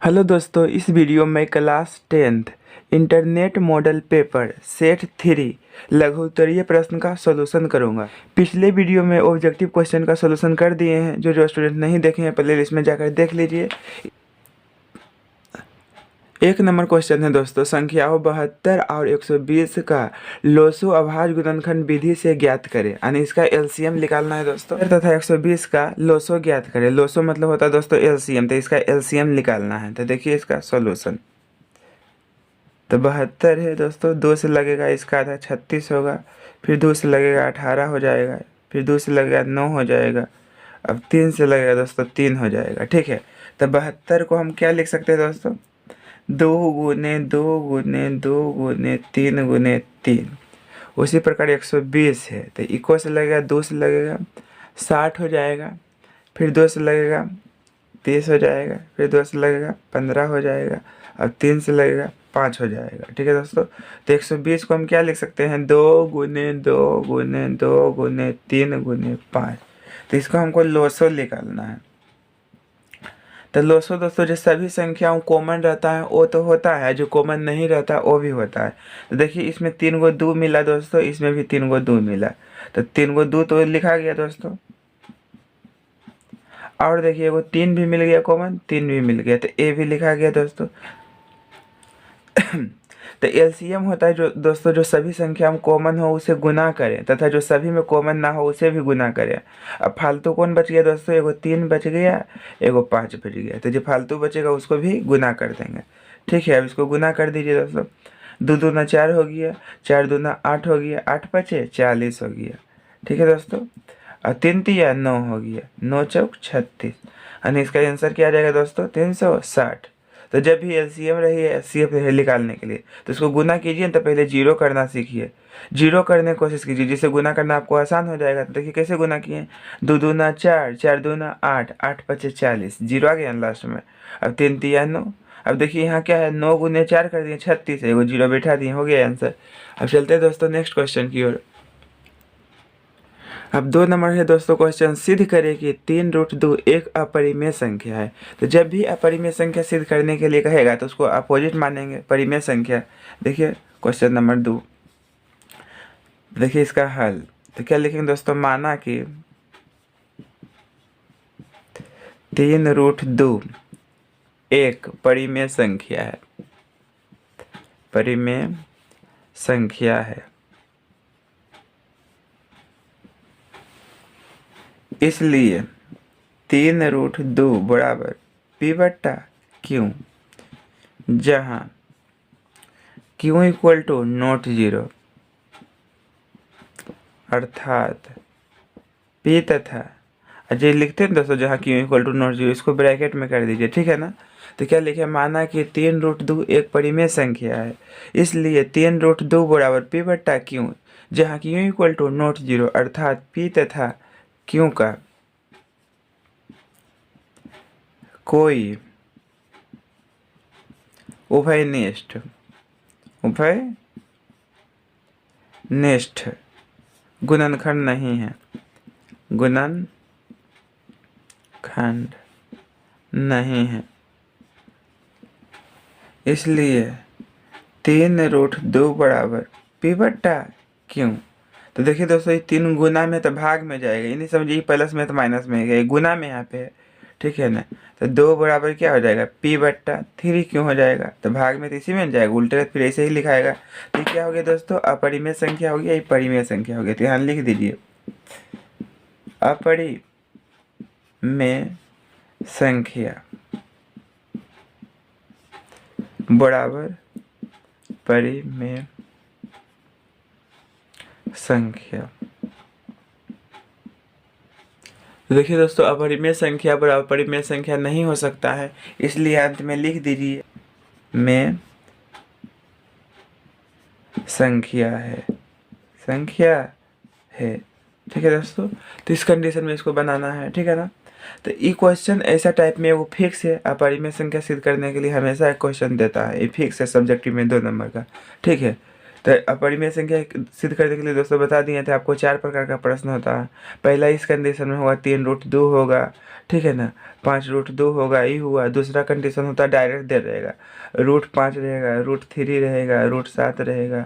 Hello दोस्तों, इस video में class 10th internet model paper set 3 लघु उत्तरीय प्रश्न का सॉल्यूशन करूंगा। पिछले वीडियो में ऑब्जेक्टिव क्वेश्चन का सॉल्यूशन कर दिए हैं। जो स्टूडेंट नहीं देखे हैं प्ले लिस्ट में जाकर देख लीजिए। एक नंबर क्वेश्चन है दोस्तों, संख्याओं 72 और 120 का लोसू अभाज्य गुणनखंड विधि से ज्ञात करें। यानी इसका एलसीएम निकालना है दोस्तों। तथा 120 का लोसो ज्ञात करें। लोसो मतलब होता है दोस्तों एलसीएम, तो इसका एलसीएम निकालना है। तो देखिए इसका सॉल्यूशन। तो 72 है दोस्तों, 2 से लगेगा इसका आधा 36 होगा, फिर 2 से लगेगा 18 हो जाएगा, फिर 2 से लगेगा 9 हो जाएगा, अब 3 से लगेगा दोस्तों 3 हो जाएगा। ठीक है, तो 72 को हम क्या लिख सकते हैं दोस्तों, 2 गुने 2 गुने 2 गुने 3 गुने 3। उसी प्रकार 120 है, तो इक्वल से लगेगा 2 से लगेगा 60 हो जाएगा, फिर 2 से लगेगा 30 हो जाएगा, फिर 2 से लगेगा 15 हो जाएगा, अब 3 से लगेगा 5 हो जाएगा। ठीक है दोस्तों, तो 120 को हम क्या लिख सकते हैं, 2 गुने 2 गुने 2 गुने 3 गुने 5। तो इसको हमको लोसो निकालना है। तो लोसो दोस्तों जो सभी संख्याओं कॉमन रहता है वो तो होता है, जो कॉमन नहीं रहता वो भी होता है। तो देखिए इसमें 3 गो 2 मिला दोस्तों, इसमें भी 3 गो 2 मिला, तो 3 गो 2 तो लिखा गया दोस्तों। और देखिए वो 3 भी मिल गया कॉमन, 3 भी मिल गया, तो ए भी लिखा गया दोस्तों। तो एलसीएम होता है जो दोस्तों जो सभी संख्या में कॉमन हो उसे गुना करें तथा जो सभी में कॉमन ना हो उसे भी गुना करें। अब फालतू कौन बच गया दोस्तों, एगो 3 बच गया, एगो 5 बच गया, तो जो फालतू बचेगा उसको भी गुना कर देंगे। ठीक है, अब इसको गुना कर दीजिए दोस्तों। 2 दूना 4 हो गया, 4 दूना 8 हो गया, 8 बचे 40 हो गया। ठीक है दोस्तों, और 3 तिया 9 हो गया, 9 चौक 36। यानी इसका आंसर क्या आ जाएगा दोस्तों, 360। तो जब भी एलसीएम रही है एचसीएफ निकालने के लिए तो इसको गुना कीजिए, तो पहले जीरो करना सीखिए। जीरो करने की कोशिश कीजिए, जिससे गुना करना आपको आसान हो जाएगा। तो देखिए कैसे गुना किए, 2 दूना 4, 4 दूना 8, 8 पचे 40, जीरो आ गया लास्ट में। अब 3 तिया 9। अब देखिए यहाँ क्या है, 9 गुने 4 कर दिए 36 है, एगो जीरो बैठा दिए, हो गया आंसर। अब चलते हैं दोस्तों नेक्स्ट क्वेश्चन की ओर। अब 2 नंबर है दोस्तों, क्वेश्चन सिद्ध करें कि 3√2 एक अपरिमेय संख्या है। तो जब भी अपरिमेय संख्या सिद्ध करने के लिए कहेगा तो उसको अपोजिट मानेंगे, परिमेय संख्या। देखिए क्वेश्चन नंबर 2, देखिए इसका हल। तो क्या लिखेंगे दोस्तों, माना कि 3√2 एक परिमेय संख्या है, परिमेय संख्या है, इसलिए 3√2 बराबर पी बट्टा क्यू, जहाँ Q equal to not zero, अर्थात पी तथा जो लिखते हैं दोस्तों जहाँ Q equal to not zero, इसको ब्रैकेट में कर दीजिए। ठीक है ना, तो क्या लिखे, माना कि 3√2 एक परिमेय संख्या है, इसलिए 3√2 बराबर पी बट्टा क्यू, जहाँ Q equal to not zero, अर्थात पी तथा क्यू का कोई उभयनिष्ठ गुणनखंड नहीं है, गुणनखंड नहीं है, इसलिए 3√2 बराबर पी बट्टा क्यू। तो देखिए दोस्तों ये 3 गुना में तो भाग में जाएगा, ये नहीं समझिए प्लस में तो माइनस में है, गुना में यहाँ पे है। ठीक है ना, तो 2 बराबर क्या हो जाएगा, पी बट्टा 3 क्यों हो जाएगा, तो भाग में तो इसी में जाएगा, उल्टे फिर ऐसे ही लिखाएगा। तो क्या हो गया दोस्तों, अपरिमेय संख्या हो गया, ये परिमेय संख्या हो गया। तो यहाँ लिख दीजिए अपरिमेय संख्या बराबर परिमेय संख्या। तो देखिए दोस्तों अपरिमेय संख्या बराबर परिमेय संख्या नहीं हो सकता है, इसलिए अंत में लिख दीजिए में संख्या है। ठीक है दोस्तों, तो इस कंडीशन में इसको बनाना है। ठीक है ना, तो ये क्वेश्चन ऐसा टाइप में वो फिक्स है, अपरिमेय संख्या सिद्ध करने के लिए हमेशा एक क्वेश्चन देता है, ये फिक्स है सब्जेक्टिव में 2 नंबर का। ठीक है, तो अपरिमेय संख्या सिद्ध करने के लिए दोस्तों बता दिए थे आपको 4 प्रकार का प्रश्न होता है। पहला इस कंडीशन में होगा 3√2 होगा, ठीक है ना। 5√2 होगा, ये हुआ। दूसरा कंडीशन होता है डायरेक्ट दे रहेगा, √5 रहेगा, √3 रहेगा, √7 रहेगा।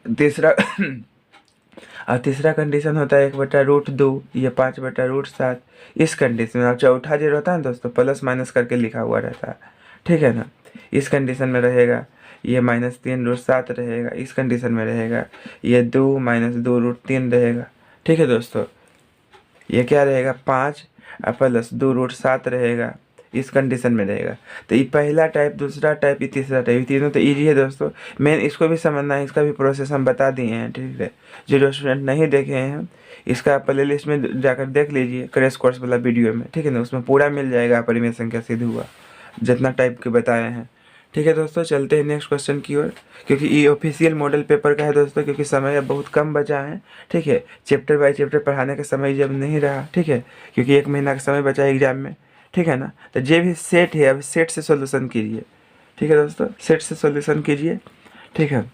तीसरा और तीसरा कंडीशन होता है 1/√2, ये 5/√7। इस कंडीशन में, अब चौथा जो रहता है ना दोस्तों, प्लस माइनस करके लिखा हुआ रहता है, ठीक है ना। इस कंडीशन में रहेगा ये -3√7 रहेगा, इस कंडीशन में रहेगा ये 2 - 2√3 रहेगा, ठीक है दोस्तों। ये क्या रहेगा 5 प्लस 2√7 रहेगा, इस कंडीशन में रहेगा। तो ये पहला टाइप, दूसरा टाइप, ये तीसरा टाइप, ये तीनों तो ईजी है दोस्तों। मेन इसको भी समझना है, इसका भी प्रोसेस हम बता दिए हैं, ठीक है। जो स्टूडेंट नहीं देखे हैं इसका प्ले लिस्ट में जाकर देख लीजिए, क्रैश कोर्स वाला वीडियो में, ठीक है ना। उसमें पूरा मिल जाएगा परिमेय संख्या सिद्ध हुआ, जितना टाइप के बताए हैं, ठीक है दोस्तों। चलते हैं नेक्स्ट क्वेश्चन की ओर, क्योंकि ये ऑफिशियल मॉडल पेपर का है दोस्तों, क्योंकि समय अब बहुत कम बचा है, ठीक है। चैप्टर बाय चैप्टर पढ़ाने का समय जब नहीं रहा, ठीक है, क्योंकि 1 महीना का समय बचा है एग्जाम में, ठीक है ना। तो जो भी सेट है, अब सेट से सॉल्यूशन कीजिए, ठीक है दोस्तों, सेट से सॉल्यूशन कीजिए, ठीक है।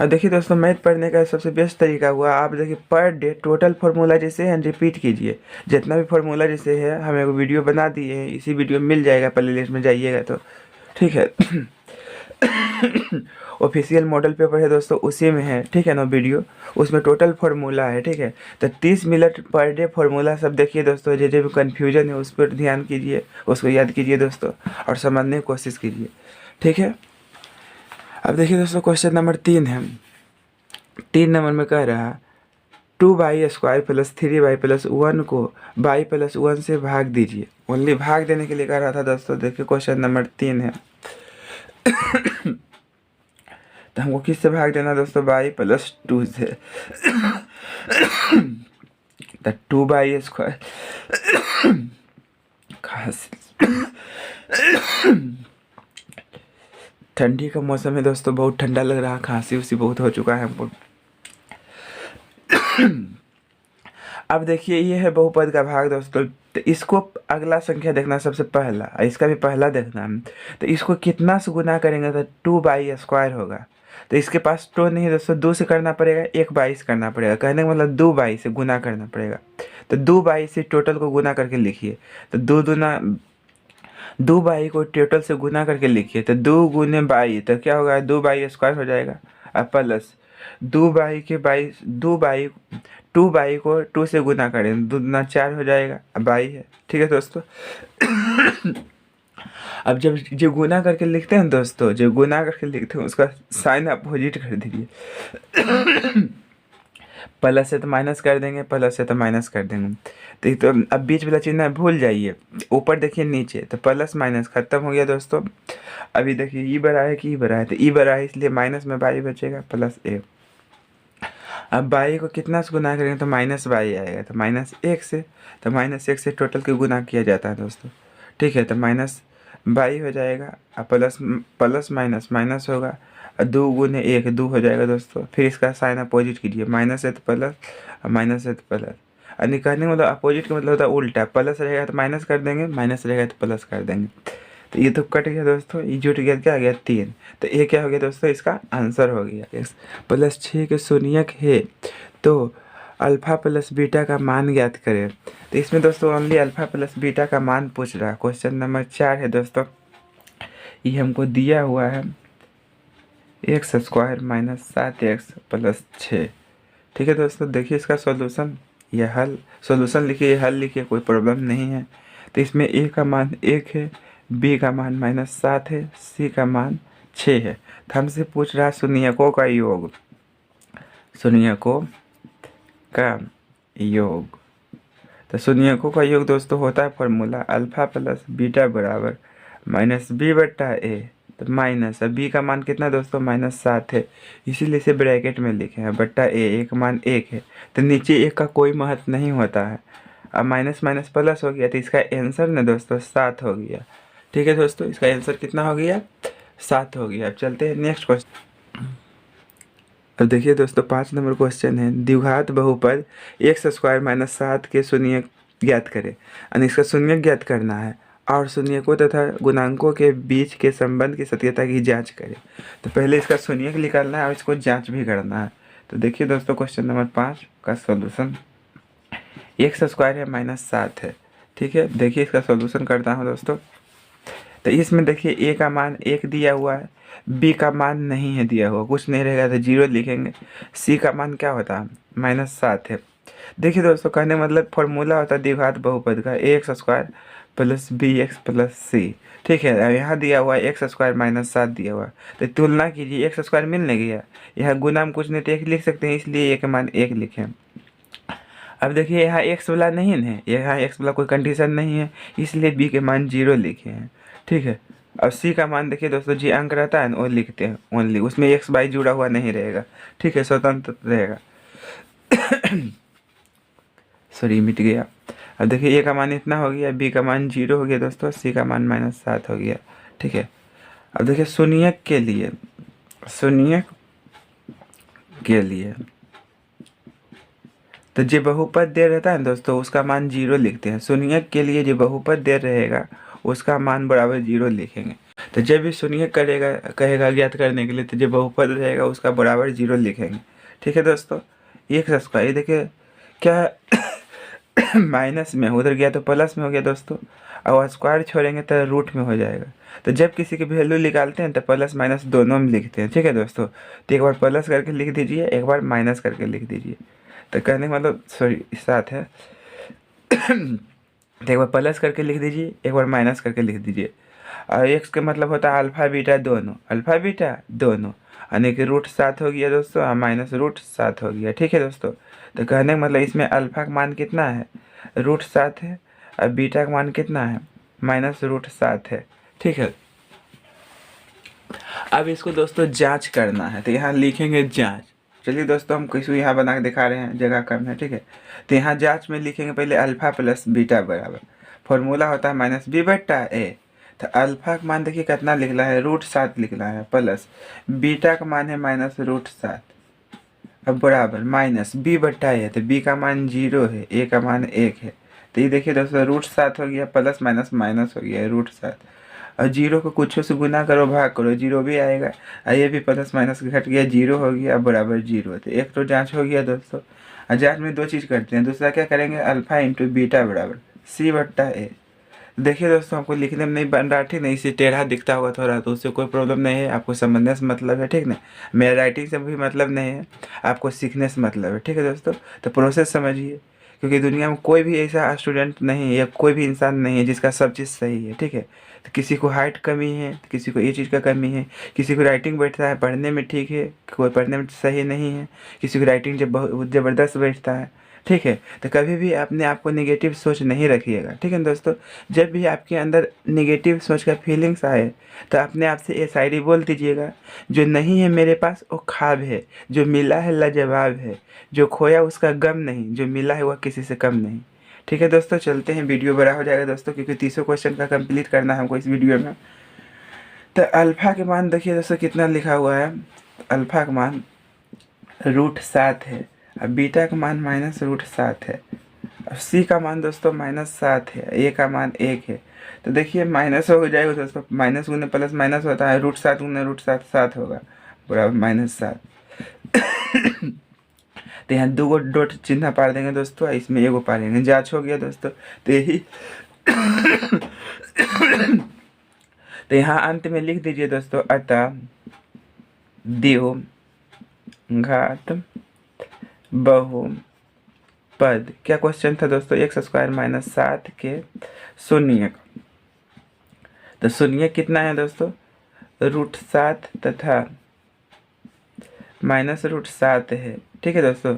अब देखिए दोस्तों, मैथ पढ़ने का सबसे बेस्ट तरीका हुआ, आप देखिए पर डे टोटल फार्मूला जैसे है रिपीट कीजिए, जितना भी फार्मूला जैसे है, हम एक वीडियो बना दिए हैं, इसी वीडियो में मिल जाएगा, प्ले लिस्ट में जाइएगा तो, ठीक है। ऑफिशियल मॉडल पेपर है दोस्तों, उसी में है, ठीक है ना वीडियो, उसमें टोटल फार्मूला है, ठीक है। तो 30 मिनट पर डे फार्मूला सब देखिए दोस्तों, जो भी कन्फ्यूजन है उस पर ध्यान कीजिए, उसको याद कीजिए दोस्तों, और समझने की कोशिश कीजिए, ठीक है। अब देखिए दोस्तों, क्वेश्चन नंबर 3 है। 3 नंबर में कह रहा 2y² + 3y + 1 को y + 1 से भाग दीजिए। ओनली भाग देने के लिए कह रहा था दोस्तों। देखिए क्वेश्चन नंबर 3 है। तो हमको किस से भाग देना दोस्तों, y + 2 से। तो 2y², ठंडी का मौसम है दोस्तों, बहुत ठंडा लग रहा है, खांसी उसी बहुत हो चुका है हमको। अब देखिए ये है बहुपद का भाग दोस्तों, तो इसको अगला संख्या देखना सबसे पहला, इसका भी पहला देखना है। तो इसको कितना से गुना करेंगे तो 2y² होगा। तो इसके पास 2 नहीं है दोस्तों, 2 से करना पड़ेगा, 1 से करना पड़ेगा, कहने का मतलब 2y से गुना करना पड़ेगा। तो 2y से टोटल को गुना करके लिखिए, तो 2y को टोटल से गुना करके लिखिए, तो 2 गुने बाई, तो क्या होगा 2y² हो जाएगा, अब प्लस 2y के 2y को 2 से गुना करें, 2 दूना 4 हो जाएगा, अब बाई है, ठीक है दोस्तों। अब जब जो गुना करके लिखते हैं दोस्तों, जो गुना करके लिखते हैं उसका साइन अपोजिट कर दीजिए। प्लस से तो माइनस कर देंगे, प्लस से तो माइनस कर देंगे, तो अब बीच वाला चिन्ह भूल जाइए, ऊपर देखिए नीचे, तो प्लस माइनस खत्म हो गया दोस्तों। अभी देखिए ई बड़ा है कि ई बड़ा है, तो ई बड़ा है इसलिए माइनस में बाई बचेगा, +1। अब बाई को कितना से गुना करेंगे तो -y आएगा, तो -1 से, तो -1 से टोटल के गुना किया जाता है दोस्तों, ठीक है। तो -y हो जाएगा, अब प्लस माइनस माइनस होगा, 2 गुने 1 2 हो जाएगा दोस्तों। फिर इसका साइन अपोजिट कीजिए, माइनस है तो प्लस, माइनस है तो प्लस। और निकालने का मतलब अपोजिट का मतलब होता है उल्टा, प्लस रहेगा तो माइनस कर देंगे, माइनस रहेगा तो प्लस कर देंगे। तो ये तो कट गया दोस्तों, ये जुट गया, क्या आ गया 3। तो ये क्या हो गया दोस्तों, इसका आंसर हो गया +6 के शून्यक है, तो अल्फ़ा + बीटा का मान ज्ञात करें। तो इसमें दोस्तों ओनली अल्फ़ा + बीटा का मान पूछ रहा है। क्वेश्चन नंबर 4 है दोस्तों, ये हमको दिया हुआ है x² - 7x + 6, ठीक है दोस्तों। देखिए इसका सॉल्यूशन, ये हल, सॉल्यूशन लिखिए, हल लिखिए, कोई प्रॉब्लम नहीं है। तो इसमें a का मान 1 है, b का मान -7 है, c का मान 6 है। तो हमसे पूछ रहा है शून्यकों का योग, शून्यकों का योग। तो शून्यकों का योग दोस्तों होता है फॉर्मूला अल्फ़ा + बीटा बराबर -b/a, तो माइनस, अब b का मान कितना दोस्तों -7 है, इसीलिए इसे ब्रैकेट में लिखे हैं, बट्टा a का मान 1 है, तो नीचे 1 का कोई महत्व नहीं होता है। अब माइनस माइनस प्लस हो गया, तो इसका आंसर ना दोस्तों 7 हो गया, ठीक है दोस्तों। इसका आंसर कितना हो गया, 7 हो गया। अब चलते हैं नेक्स्ट क्वेश्चन। अब देखिए दोस्तों 5 नंबर क्वेश्चन है, द्विघात बहुपद x² - 7 के शून्यक ज्ञात करें, यानी इसका शून्यक ज्ञात करना है और शून्यकों तथा गुणांकों के बीच के संबंध की सत्यता की जांच करें। तो पहले इसका शून्यक निकालना है और इसको जांच भी करना है। तो देखिए दोस्तों क्वेश्चन नंबर 5 का सॉल्यूशन। एक्स स्क्वायर है -7 है। ठीक है, देखिए इसका सॉल्यूशन करता हूँ दोस्तों। तो इसमें देखिए ए का मान 1 दिया हुआ है, बी का मान नहीं है दिया हुआ, कुछ नहीं रहेगा तो 0 लिखेंगे। सी का मान क्या होता है -7 है। देखिए दोस्तों, कहने मतलब फॉर्मूला होता है द्विघात बहुपद का, A x square plus B x plus C. ठीक है, यहाँ दिया हुआ है एक्स स्क्वायर -7 दिया हुआ है, तो तुलना कीजिए, एक्स स्क्वायर मिलने गया, यहाँ गुना हम कुछ नहीं तो 1 लिख सकते हैं, इसलिए ए का मान 1 लिखें। अब देखिए यहाँ एक्स वाला नहीं है, यहाँ एक्स वाला कोई कंडीशन नहीं है, इसलिए बी के मान 0 लिखे हैं। ठीक है, अब सी का मान देखिए दोस्तों, जी अंक रहता है ना वो लिखते हैं ओनली, उसमें एक्स वाई जुड़ा हुआ नहीं रहेगा। ठीक है, स्वतंत्र रहेगा। सॉरी मिट गया। अब देखिए ए का मान इतना हो गया, बी का मान 0 हो गया दोस्तों, सी का मान -7 हो गया। ठीक है, अब देखिए शून्यक के लिए, शून्यक के लिए तो जो बहुपद दे रहता है ना दोस्तों, उसका मान 0 लिखते हैं। शून्यक के लिए जो बहुपद दे रहेगा उसका मान बराबर 0 लिखेंगे। तो जब भी शून्यक करेगा कहेगा ज्ञात करने के लिए, तो जो बहुपद रहेगा उसका बराबर 0 लिखेंगे। ठीक है दोस्तों, एक्स स्क्वायर देखिए क्या माइनस में उधर गया तो प्लस में हो गया दोस्तों, और स्क्वायर छोड़ेंगे तो रूट में हो जाएगा। तो जब किसी की वैल्यू निकालते हैं तो प्लस माइनस दोनों में लिखते हैं। ठीक है दोस्तों, तो एक बार प्लस करके लिख दीजिए, एक बार माइनस करके लिख दीजिए। तो कहने का मतलब सॉरी 7 है। तो एक बार प्लस करके लिख दीजिए, एक बार माइनस करके लिख दीजिए। और एक्स का मतलब होता है अल्फ़ा बीटा दोनों, अल्फ़ा बीटा दोनों, यानी कि √7 हो गया दोस्तों, और -√7 हो गया। ठीक है दोस्तों, तो कहने का मतलब इसमें अल्फ़ा का मान कितना है √7 है, और बीटा का मान कितना है -√7 है। ठीक है, अब इसको दोस्तों जांच करना है, तो यहाँ लिखेंगे जांच। चलिए दोस्तों, हम किसी यहाँ बना के दिखा रहे हैं, जगह कम है। ठीक है, तो यहाँ जांच में लिखेंगे पहले अल्फ़ा प्लस बीटा बराबर, फॉर्मूला होता है -b/a। तो अल्फ़ा का मान देखिए कितना लिखना है √7 लिखना है, प्लस बीटा का मान है -√7, अब बराबर माइनस b/a, तो b का मान 0 है, a का मान 1 है। तो ये देखिए दोस्तों √7 हो गया, प्लस माइनस माइनस हो गया √7, और 0 को कुछ से गुना करो भाग करो 0 भी आएगा, और ये भी प्लस माइनस घट गया 0 हो गया, बराबर 0। तो एक तो जांच हो गया दोस्तों। और जांच में दो चीज़ करते हैं, दूसरा क्या करेंगे अल्फ़ा इंटू बीटा बराबर c/a। देखिए दोस्तों, आपको लिखने में नहीं बन रहा, ठीक नहीं, इसे टेढ़ा दिखता होगा थोड़ा, तो उससे कोई प्रॉब्लम नहीं है, आपको समझने से मतलब है। ठीक ना, मेरा राइटिंग से भी मतलब नहीं है, आपको सीखने से मतलब है। ठीक है दोस्तों, तो प्रोसेस समझिए, क्योंकि दुनिया में कोई भी ऐसा स्टूडेंट नहीं है या कोई भी इंसान नहीं है जिसका सब चीज़ सही है। ठीक है, तो किसी को हाइट कमी है, तो किसी को ये चीज़ का कमी है, किसी को राइटिंग बैठता है पढ़ने में ठीक है, कोई पढ़ने में सही नहीं है, किसी को राइटिंग जब बहुत ज़बरदस्त बैठता है। ठीक है, तो कभी भी अपने आप को नेगेटिव सोच नहीं रखिएगा। ठीक है दोस्तों, जब भी आपके अंदर नेगेटिव सोच का फीलिंग्स आए तो अपने आप से ये शायरी बोल दीजिएगा, जो नहीं है मेरे पास वो ख्वाब है, जो मिला है लाजवाब है, जो खोया उसका गम नहीं, जो मिला है वह किसी से कम नहीं। ठीक है दोस्तों, चलते हैं, वीडियो बड़ा हो जाएगा दोस्तों, क्योंकि 30 क्वेश्चन का कंप्लीट करना है हमको इस वीडियो में। तो अल्फ़ा के मान देखिए दोस्तों कितना लिखा हुआ है, अल्फ़ा का मान √7 है, अब बीटा का मान -√7 है, अब सी का मान दोस्तों -7 है, ए का मान 1 है। तो देखिए माइनस हो जाएगा दोस्तों, माइनस गुने प्लस माइनस होता है, √7 गुने √7 7 होगा, बराबर -7। तो यहाँ 2 डॉट चिन्ह पार देंगे दोस्तों, इसमें एगो पारेंगे, जांच हो गया दोस्तों। तो यही तो यहाँ अंत में लिख दीजिए दोस्तों, अतः द्विघात बहुपद, क्या क्वेश्चन था दोस्तों, x² - 7 के शून्यक। तो शून्यक कितना है दोस्तों √7 तथा -√7 है। ठीक है दोस्तों,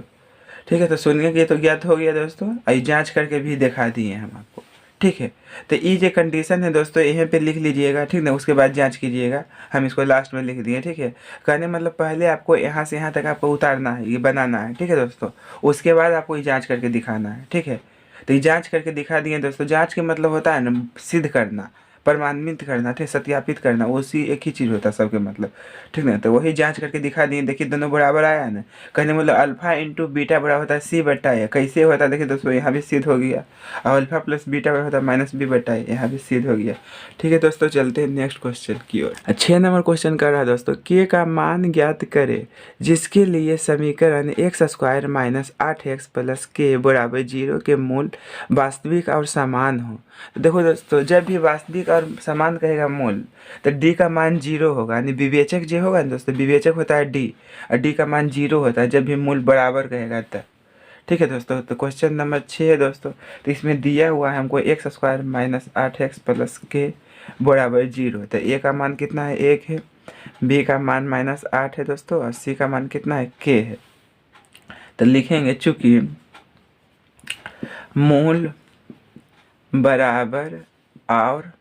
ठीक है, तो शून्यक ये तो ज्ञात हो गया दोस्तों, आई जांच करके भी दिखा दिए हम आपको। ठीक है, तो ये जो कंडीशन है दोस्तों यहीं पे लिख लीजिएगा। ठीक ना, उसके बाद जांच कीजिएगा, हम इसको लास्ट में लिख दिए। ठीक है, कहने मतलब पहले आपको यहाँ से यहाँ तक आपको उतारना है, ये बनाना है। ठीक है दोस्तों, उसके बाद आपको ये जांच करके दिखाना है। ठीक है, तो ये जांच करके दिखा दिए दोस्तों। जांच के मतलब होता है ना सिद्ध करना, प्रमाणित करना, ठीक, सत्यापित करना, उसी एक ही चीज़ होता है सबके मतलब, ठीक ना। तो वही जांच करके दिखा दिए, देखिए दोनों बराबर आया ना। कहने मतलब अल्फा इंटू बीटा बराबर होता है सी बट्टा ए। कैसे होता है देखिए दोस्तों, यहाँ भी सिद्ध हो गया। और अल्फा प्लस बीटा बराबर होता है माइनस बी बट्टा ए, यहाँ भी सिद्ध हो गया। ठीक है दोस्तों, चलते हैं नेक्स्ट क्वेश्चन की ओर। 6 नंबर क्वेश्चन कर रहा है दोस्तों, के का मान ज्ञात करे जिसके लिए समीकरण x square minus 8x plus के बराबर 0 के मूल वास्तविक और समान हो। तो देखो दोस्तों, जब भी वास्तविक और समान कहेगा मूल, तो डी का मान 0 होगा, यानी विवेचक जो होगा ना दोस्तों, विवेचक होता है डी, और डी का मान 0 होता है जब भी मूल बराबर कहेगा तब। ठीक है दोस्तों, तो क्वेश्चन नंबर 6 है दोस्तों। तो इसमें दिया हुआ है हमको x square minus 8x plus के बराबर 0। तो ए का मान कितना है, 1 है, बी का मान -8 है दोस्तों, और सी का मान कितना है, के है। तो लिखेंगे चूंकि मूल बराबर और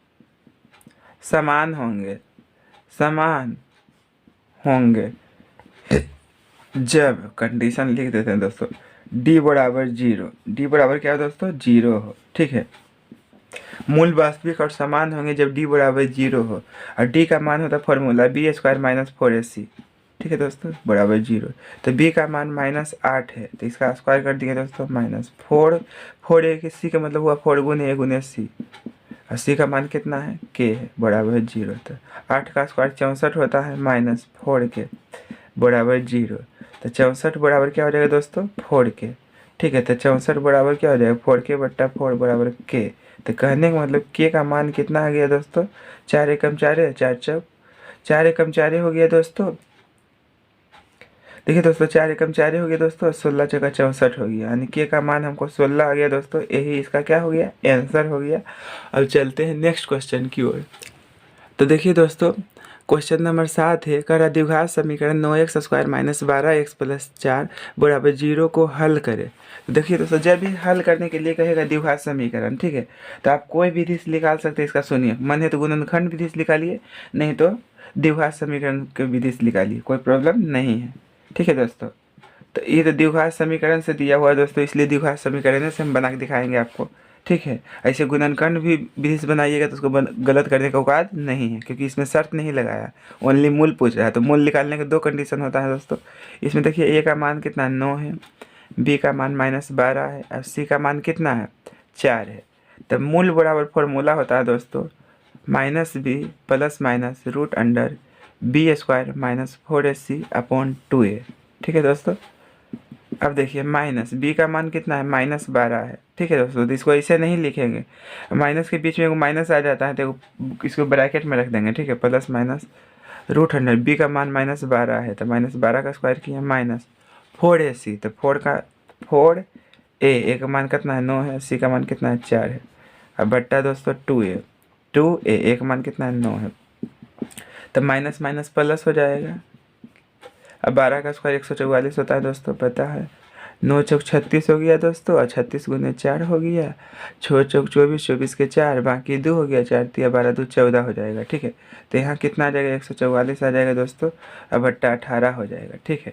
समान होंगे जब कंडीशन लिख देते हैं दोस्तों, डी बराबर 0, डी बराबर क्या है दोस्तों, 0 हो। ठीक है, मूल वास्तविक और समान होंगे जब डी बराबर 0 हो, और डी का मान होता है formula B square minus 4ac। ठीक है दोस्तों, बराबर 0। तो बी का मान -8 है, तो इसका स्क्वायर कर दिया दोस्तों -4। 4 a सी का मतलब हुआ 4 गुने a गुने सी, और सी का मान कितना है, के है, बराबर 0। तो 8 का स्क्वायर 64 होता है, -4 के बराबर 0। तो 64 बराबर क्या हो जाएगा दोस्तों, 4 के। ठीक है, तो 64 बराबर क्या हो जाएगा, 4 के बट्टा 4 बराबर के। तो कहने का मतलब के का मान कितना आ गया दोस्तों, 4 एकम 4 है, 4 चौक 4 एकम 4 हो गया दोस्तों। देखिए दोस्तों, 4 एकम 4 हो गया दोस्तों, 16 चौका 64 हो गया, यानी के का मान हमको 16 आ गया दोस्तों। यही इसका क्या हो गया, आंसर हो गया। अब चलते हैं नेक्स्ट क्वेश्चन की ओर। तो देखिए दोस्तों, क्वेश्चन नंबर 7 है, कर द्विघात समीकरण 9x square minus 12x plus 4 बराबर 0 को हल करें। तो देखिए दोस्तों, जब भी हल करने के लिए कहेगा द्विघात समीकरण, ठीक है, तो आप कोई विधि से निकाल सकते हैं। इसका सुनिए, मन है तो गुणनखंड विधि से निकालिए, नहीं तो द्विघात समीकरण के विधि से निकालिए, कोई प्रॉब्लम नहीं है। ठीक है दोस्तों, तो ये तो द्विघात समीकरण से दिया हुआ है दोस्तों, इसलिए द्विघात समीकरण से हम बना के दिखाएंगे आपको। ठीक है, ऐसे गुणनखंड भी विधि से बनाइएगा तो उसको गलत करने का औकात नहीं है, क्योंकि इसमें शर्त नहीं लगाया, ओनली मूल पूछ रहा है। तो मूल निकालने के 2 कंडीशन होता है दोस्तों। इसमें देखिए ए का मान कितना 9 है, बी का मान -12 है, और सी का मान कितना है, 4 है। तो मूल बराबर फॉर्मूला होता है दोस्तों -b plus minus root under B square minus 4ac upon 2a। ठीक है दोस्तों, अब देखिए माइनस बी का मान कितना है, -12 है। ठीक है दोस्तों, तो इसको ऐसे नहीं लिखेंगे, माइनस के बीच में एक माइनस आ जाता है, तो इसको ब्रैकेट में रख देंगे। ठीक है, plus minus root under B का मान -12 है, तो -12 का स्क्वायर किया माइनस 4ac। तो 4 का मान कितना है, 9 है, सी का मान कितना है, 4 है, अब बट्टा दोस्तों 2a का मान कितना है, 9 है। तो माइनस माइनस प्लस हो जाएगा। अब 12 का स्क्वायर 144 होता है दोस्तों, पता है। 9 चौक 36 हो गया दोस्तों, और 36 गुने 4 हो गया, 6 चौक 24, 24 के 4, बाकी 2 हो गया, 4 तिया 12, 2 14 हो जाएगा। ठीक है, तो यहाँ कितना आ जाएगा, 144 आ जाएगा दोस्तों, अब बट्टा 18 हो जाएगा। ठीक है,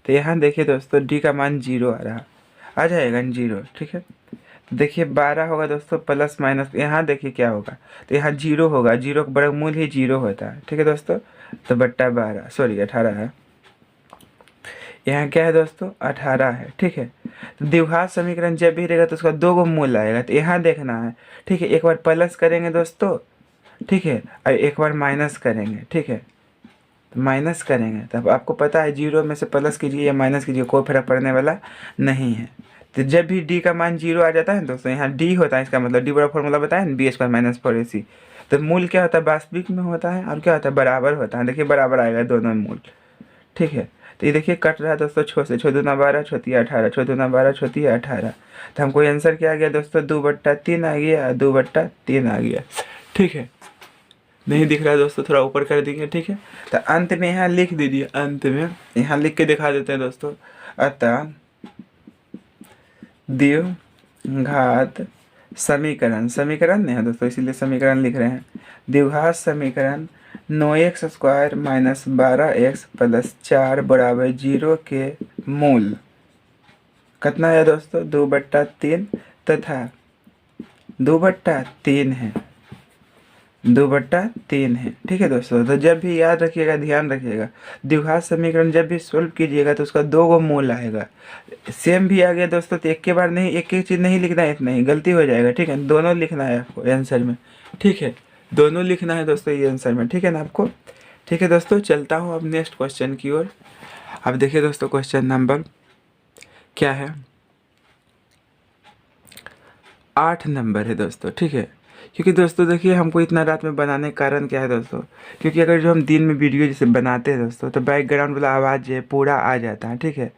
तो यहाँ देखिए दोस्तों, डी का मान 0 आ जाएगा 0। ठीक है, देखिए 12 होगा दोस्तों, प्लस माइनस यहाँ देखिए क्या होगा, तो यहाँ 0 होगा, 0 का वर्गमूल ही 0 होता है। ठीक है दोस्तों, तो बट्टा 18 है, यहाँ क्या है दोस्तों, 18 है। ठीक है, तो द्विघात समीकरण जब भी रहेगा तो उसका 2 मूल आएगा, तो यहाँ देखना है। ठीक है, एक बार प्लस करेंगे दोस्तों, ठीक है, और एक बार माइनस करेंगे। ठीक है, तो माइनस करेंगे, तब आपको पता है 0 में से प्लस कीजिए या माइनस कीजिए, कोई फर्क पड़ने वाला नहीं है। तो जब भी डी का मान 0 आ जाता है दोस्तों, यहाँ डी होता है, इसका मतलब डी बड़ा फॉर्मूला बताया ना, बी स्क्वायर माइनस 4ac। तो मूल क्या होता है, वास्तविक में होता है, और क्या होता है, बराबर होता है। देखिए बराबर आएगा दोनों मूल। ठीक है, तो ये देखिए कट रहा है दोस्तों, 6 से 6 दूना 12, 6 तिया 18, 6 दूना 12, 6 तिया 18। तो हमको आंसर क्या आ गया दोस्तों, 2/3 आ गया, 2/3 आ गया। ठीक है, नहीं दिख रहा है दोस्तों, थोड़ा ऊपर कर देंगे। ठीक है, तो अंत में यहाँ लिख दीजिए, अंत में यहाँ लिख के दिखा देते हैं दोस्तों, अतः द्विघात समीकरण नहीं है दोस्तों, इसीलिए समीकरण लिख रहे हैं। द्विघात समीकरण 9x square minus 12x plus 4 बराबर 0 के मूल कितना है दोस्तों, 2/3 तथा 2/3 है। 2/3 है। ठीक है दोस्तों, तो जब भी याद रखिएगा, ध्यान रखिएगा, द्विघात समीकरण जब भी सोल्व कीजिएगा तो उसका 2 गो मूल आएगा। सेम भी आ गया दोस्तों तो एक के बार नहीं, एक एक चीज़ नहीं लिखना है, इतना ही गलती हो जाएगा। ठीक है, दोनों लिखना है आपको आंसर में। ठीक है, दोनों लिखना है दोस्तों ये आंसर में। ठीक है ना आपको। ठीक है दोस्तों, चलता हूँ अब नेक्स्ट क्वेश्चन की ओर। अब देखिए दोस्तों, क्वेश्चन नंबर क्या है, 8 नंबर है दोस्तों। ठीक है, क्योंकि दोस्तों देखिए हमको इतना रात में बनाने का कारण क्या है दोस्तों, क्योंकि अगर जो हम दिन में वीडियो जैसे बनाते हैं दोस्तों तो बैकग्राउंड वाला आवाज़ जो है पूरा आ जाता है। ठीक है,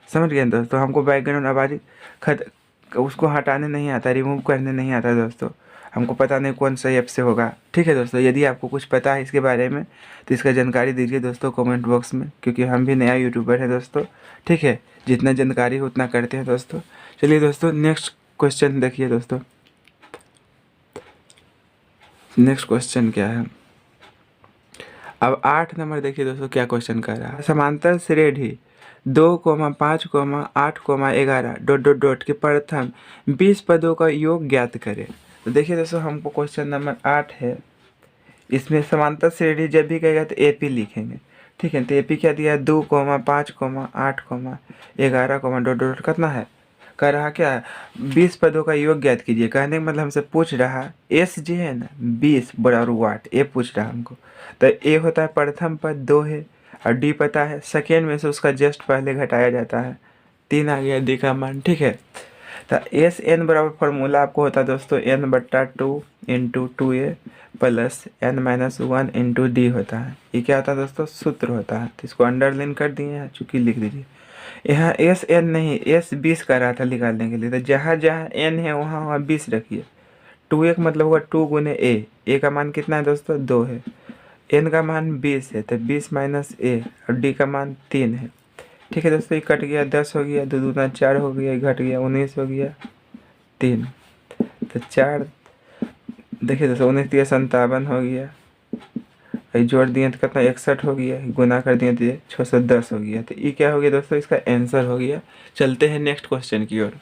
समझ गए दोस्तों, हमको बैकग्राउंड आवाज़ खत उसको हटाने नहीं आता, रिमूव करने नहीं आता दोस्तों। हमको पता नहीं कौन सा ऐप से होगा। ठीक है दोस्तों, यदि आपको कुछ पता है इसके बारे में तो इसका जानकारी दीजिए दोस्तों कमेंट बॉक्स में, क्योंकि हम भी नया यूट्यूबर हैं दोस्तों। ठीक है, जितना जानकारी हो उतना करते हैं दोस्तों। चलिए दोस्तों, नेक्स्ट क्वेश्चन देखिए दोस्तों। नेक्स्ट क्वेश्चन क्या है, अब 8 नंबर देखिए दोस्तों क्या क्वेश्चन कर रहा है। समांतर श्रेणी 2,5,8,11 डॉट डॉट डॉट के प्रथम 20 पदों का योग ज्ञात करें। तो देखिए दोस्तों, हमको क्वेश्चन नंबर 8 है, इसमें समांतर श्रेणी जब भी कहेगा तो एपी लिखेंगे। ठीक है, तो एपी क्या दिया है, 2,5,8,11 डॉट डॉट कितना है, कह रहा क्या, 20 पदों का योग ज्ञात कीजिए। कहने का मतलब हमसे पूछ रहा एस जी है ना 20 बराबर वाट, ए पूछ रहा हमको। तो ए होता है प्रथम पद 2 है, और डी पता है सेकेंड में से उसका जस्ट पहले घटाया जाता है 3 आ गया डी का मान। ठीक है, तो एस एन बराबर फॉर्मूला आपको होता है दोस्तों n/2 into 2a plus n-1 into D होता है। ये क्या होता है दोस्तों, सूत्र होता है। तो इसको अंडरलाइन कर दिए हैं, चूँकि लिख दीजिए। यहाँ एस एन नहीं, एस 20 का रहा था निकालने के लिए, तो जहाँ जहाँ एन है वहाँ वहाँ 20 रखिए। 2 का मतलब होगा 2 गुने ए का मान कितना है दोस्तों 2 है, एन का मान 20 है, तो 20 माइनस ए, और डी का मान 3 है। ठीक है दोस्तों, ये कट गया, 10 हो गया, 2 दूना 4 हो गया, घट गया 19 हो गया 3, तो 4 देखिए दोस्तों 19 दिया 57 हो गया, जोड़ दिए तो कितना 61 हो गया, गुना कर दिए तो 610 हो गया। तो ये क्या हो गया दोस्तों, इसका आंसर हो गया। चलते हैं नेक्स्ट क्वेश्चन की ओर।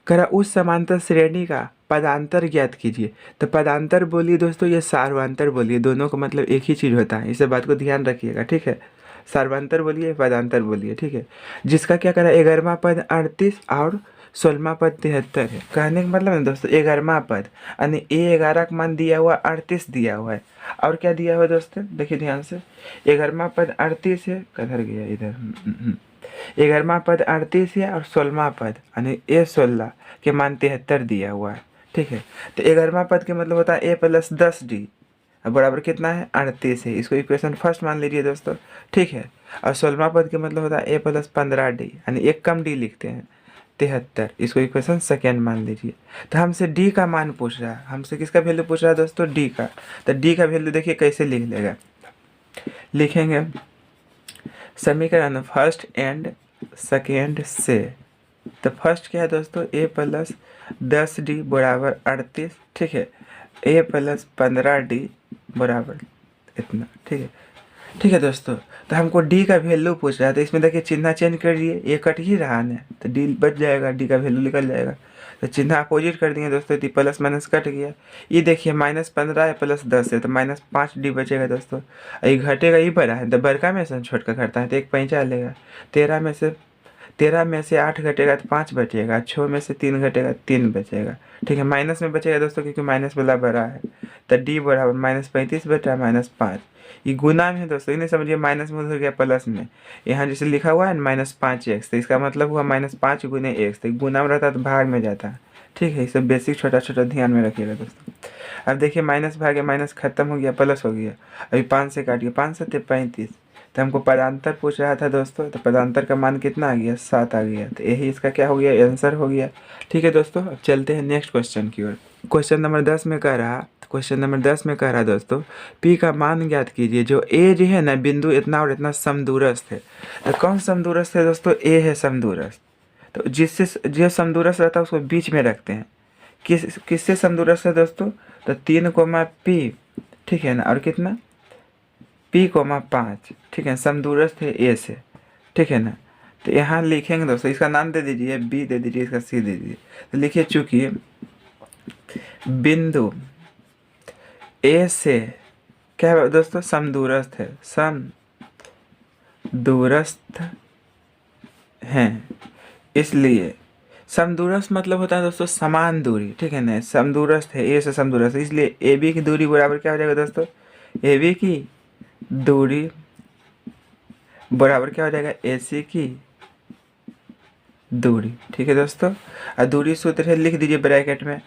करा उस समांतर श्रेणी का पदांतर ज्ञात कीजिए। तो पदांतर बोलिए दोस्तों, ये सार्वांतर बोलिए, दोनों का मतलब एक ही चीज़ होता है, इस बात को ध्यान रखिएगा। ठीक है, सार्वांतर बोलिए, पदांतर बोलिए। ठीक है, जिसका क्या करा 11वां पद 38 और 16वां पद 73 है। कहने का मतलब है दोस्तों 11वां पद यानी A11 का मान दिया हुआ 38 दिया हुआ है, और क्या दिया हुआ है दोस्तों, देखिए ध्यान से, 11वां पद 38 है, कधर गया इधर, 11वां पद 38 है और 16वां पद यानी A16 के मान 73 दिया हुआ है। ठीक है, तो 11वां पद के मतलब होता है A प्लस 10D बराबर कितना है 38 है, इसको इक्वेशन फर्स्ट मान लीजिए दोस्तों। ठीक है, और 16वां पद के मतलब होता है A प्लस 15D यानी एक कम डी लिखते हैं 73, इसको इक्वेशन सेकेंड मान लीजिए। तो हमसे डी का मान पूछ रहा है, हमसे किसका वैल्यू पूछ रहा है दोस्तों, डी का। तो डी का वैल्यू देखिए कैसे लिख लेगा, लिखेंगे समीकरण फर्स्ट एंड सेकेंड से। तो फर्स्ट क्या है दोस्तों, A प्लस 10D बराबर 38। ठीक है, A प्लस 15D बराबर इतना। ठीक है, ठीक है दोस्तों, तो हमको डी का वैल्यू पूछ रहा है, तो इसमें देखिए चिन्ह चेंज कर दिए, ये कट ही रहा है तो डी बच जाएगा, डी का वैल्यू निकल जाएगा। तो चिन्ह अपोजिट कर दिए दोस्तों, तो प्लस माइनस कट गया। ये देखिए -15 है प्लस 10 है, तो -5D बचेगा दोस्तों। ये घटेगा, ये बड़ा है तो बड़का में से छोटका घटता है, तो एक पैंचा लेगा। 13 में से 8 घटेगा तो 5 बचेगा, 6 में से 3 घटेगा 3 बचेगा। ठीक है, माइनस में बचेगा दोस्तों, क्योंकि माइनस वाला बड़ा है। तो डी बराबर -35 बटा -5। ये गुना में है दोस्तों, इन्हें समझिए माइनस में हो गया प्लस में। यहाँ जैसे लिखा हुआ है -5x, तो इसका मतलब हुआ -5 गुने x। तो गुना में रहता तो भाग में जाता है। ठीक है, ये सब बेसिक छोटा छोटा ध्यान में रखिएगा दोस्तों। अब देखिए माइनस भागे माइनस खत्म हो गया, प्लस हो गया। अभी 5 से काटिए, 5 7 35। तो हमको पदांतर पूछ रहा था दोस्तों, तो पदांतर का मान कितना आ गया 7 आ गया। तो यही इसका क्या हो गया, आंसर हो गया। ठीक है दोस्तों, अब चलते हैं नेक्स्ट क्वेश्चन की ओर। क्वेश्चन नंबर 10 में कह रहा दोस्तों, P का मान ज्ञात कीजिए जो A जो है ना बिंदु इतना और इतना समदूरस्थ है। तो कौन समदूरस्थ है दोस्तों, A है समदूरस्थ। तो जिससे जो समदूरस्थ रहता है उसको बीच में रखते हैं। किससे समदूरस्थ है दोस्तों, तो 3, P। ठीक है ना, और कितना P, 5। ठीक है, समदूरस्थ है A से। ठीक है ना, तो यहाँ लिखेंगे दोस्तों, इसका नाम दे दीजिए B दे दीजिए, इसका C दे दीजिए। तो लिखिए चूँकि बिंदु ए से क्या है दोस्तों, समदूरस्थ है, समदूरस्थ हैं, इसलिए समदूरस्थ मतलब होता है दोस्तों समान दूरी, ठीक है ना। समदूरस्थ है, ए से समदूरस्थ, इसलिए ए बी की दूरी बराबर क्या हो जाएगा दोस्तों, ए बी की दूरी बराबर क्या हो जाएगा, ए सी की दूरी, ठीक है दोस्तों। और दूरी सूत्र है, लिख दीजिए ब्रैकेट में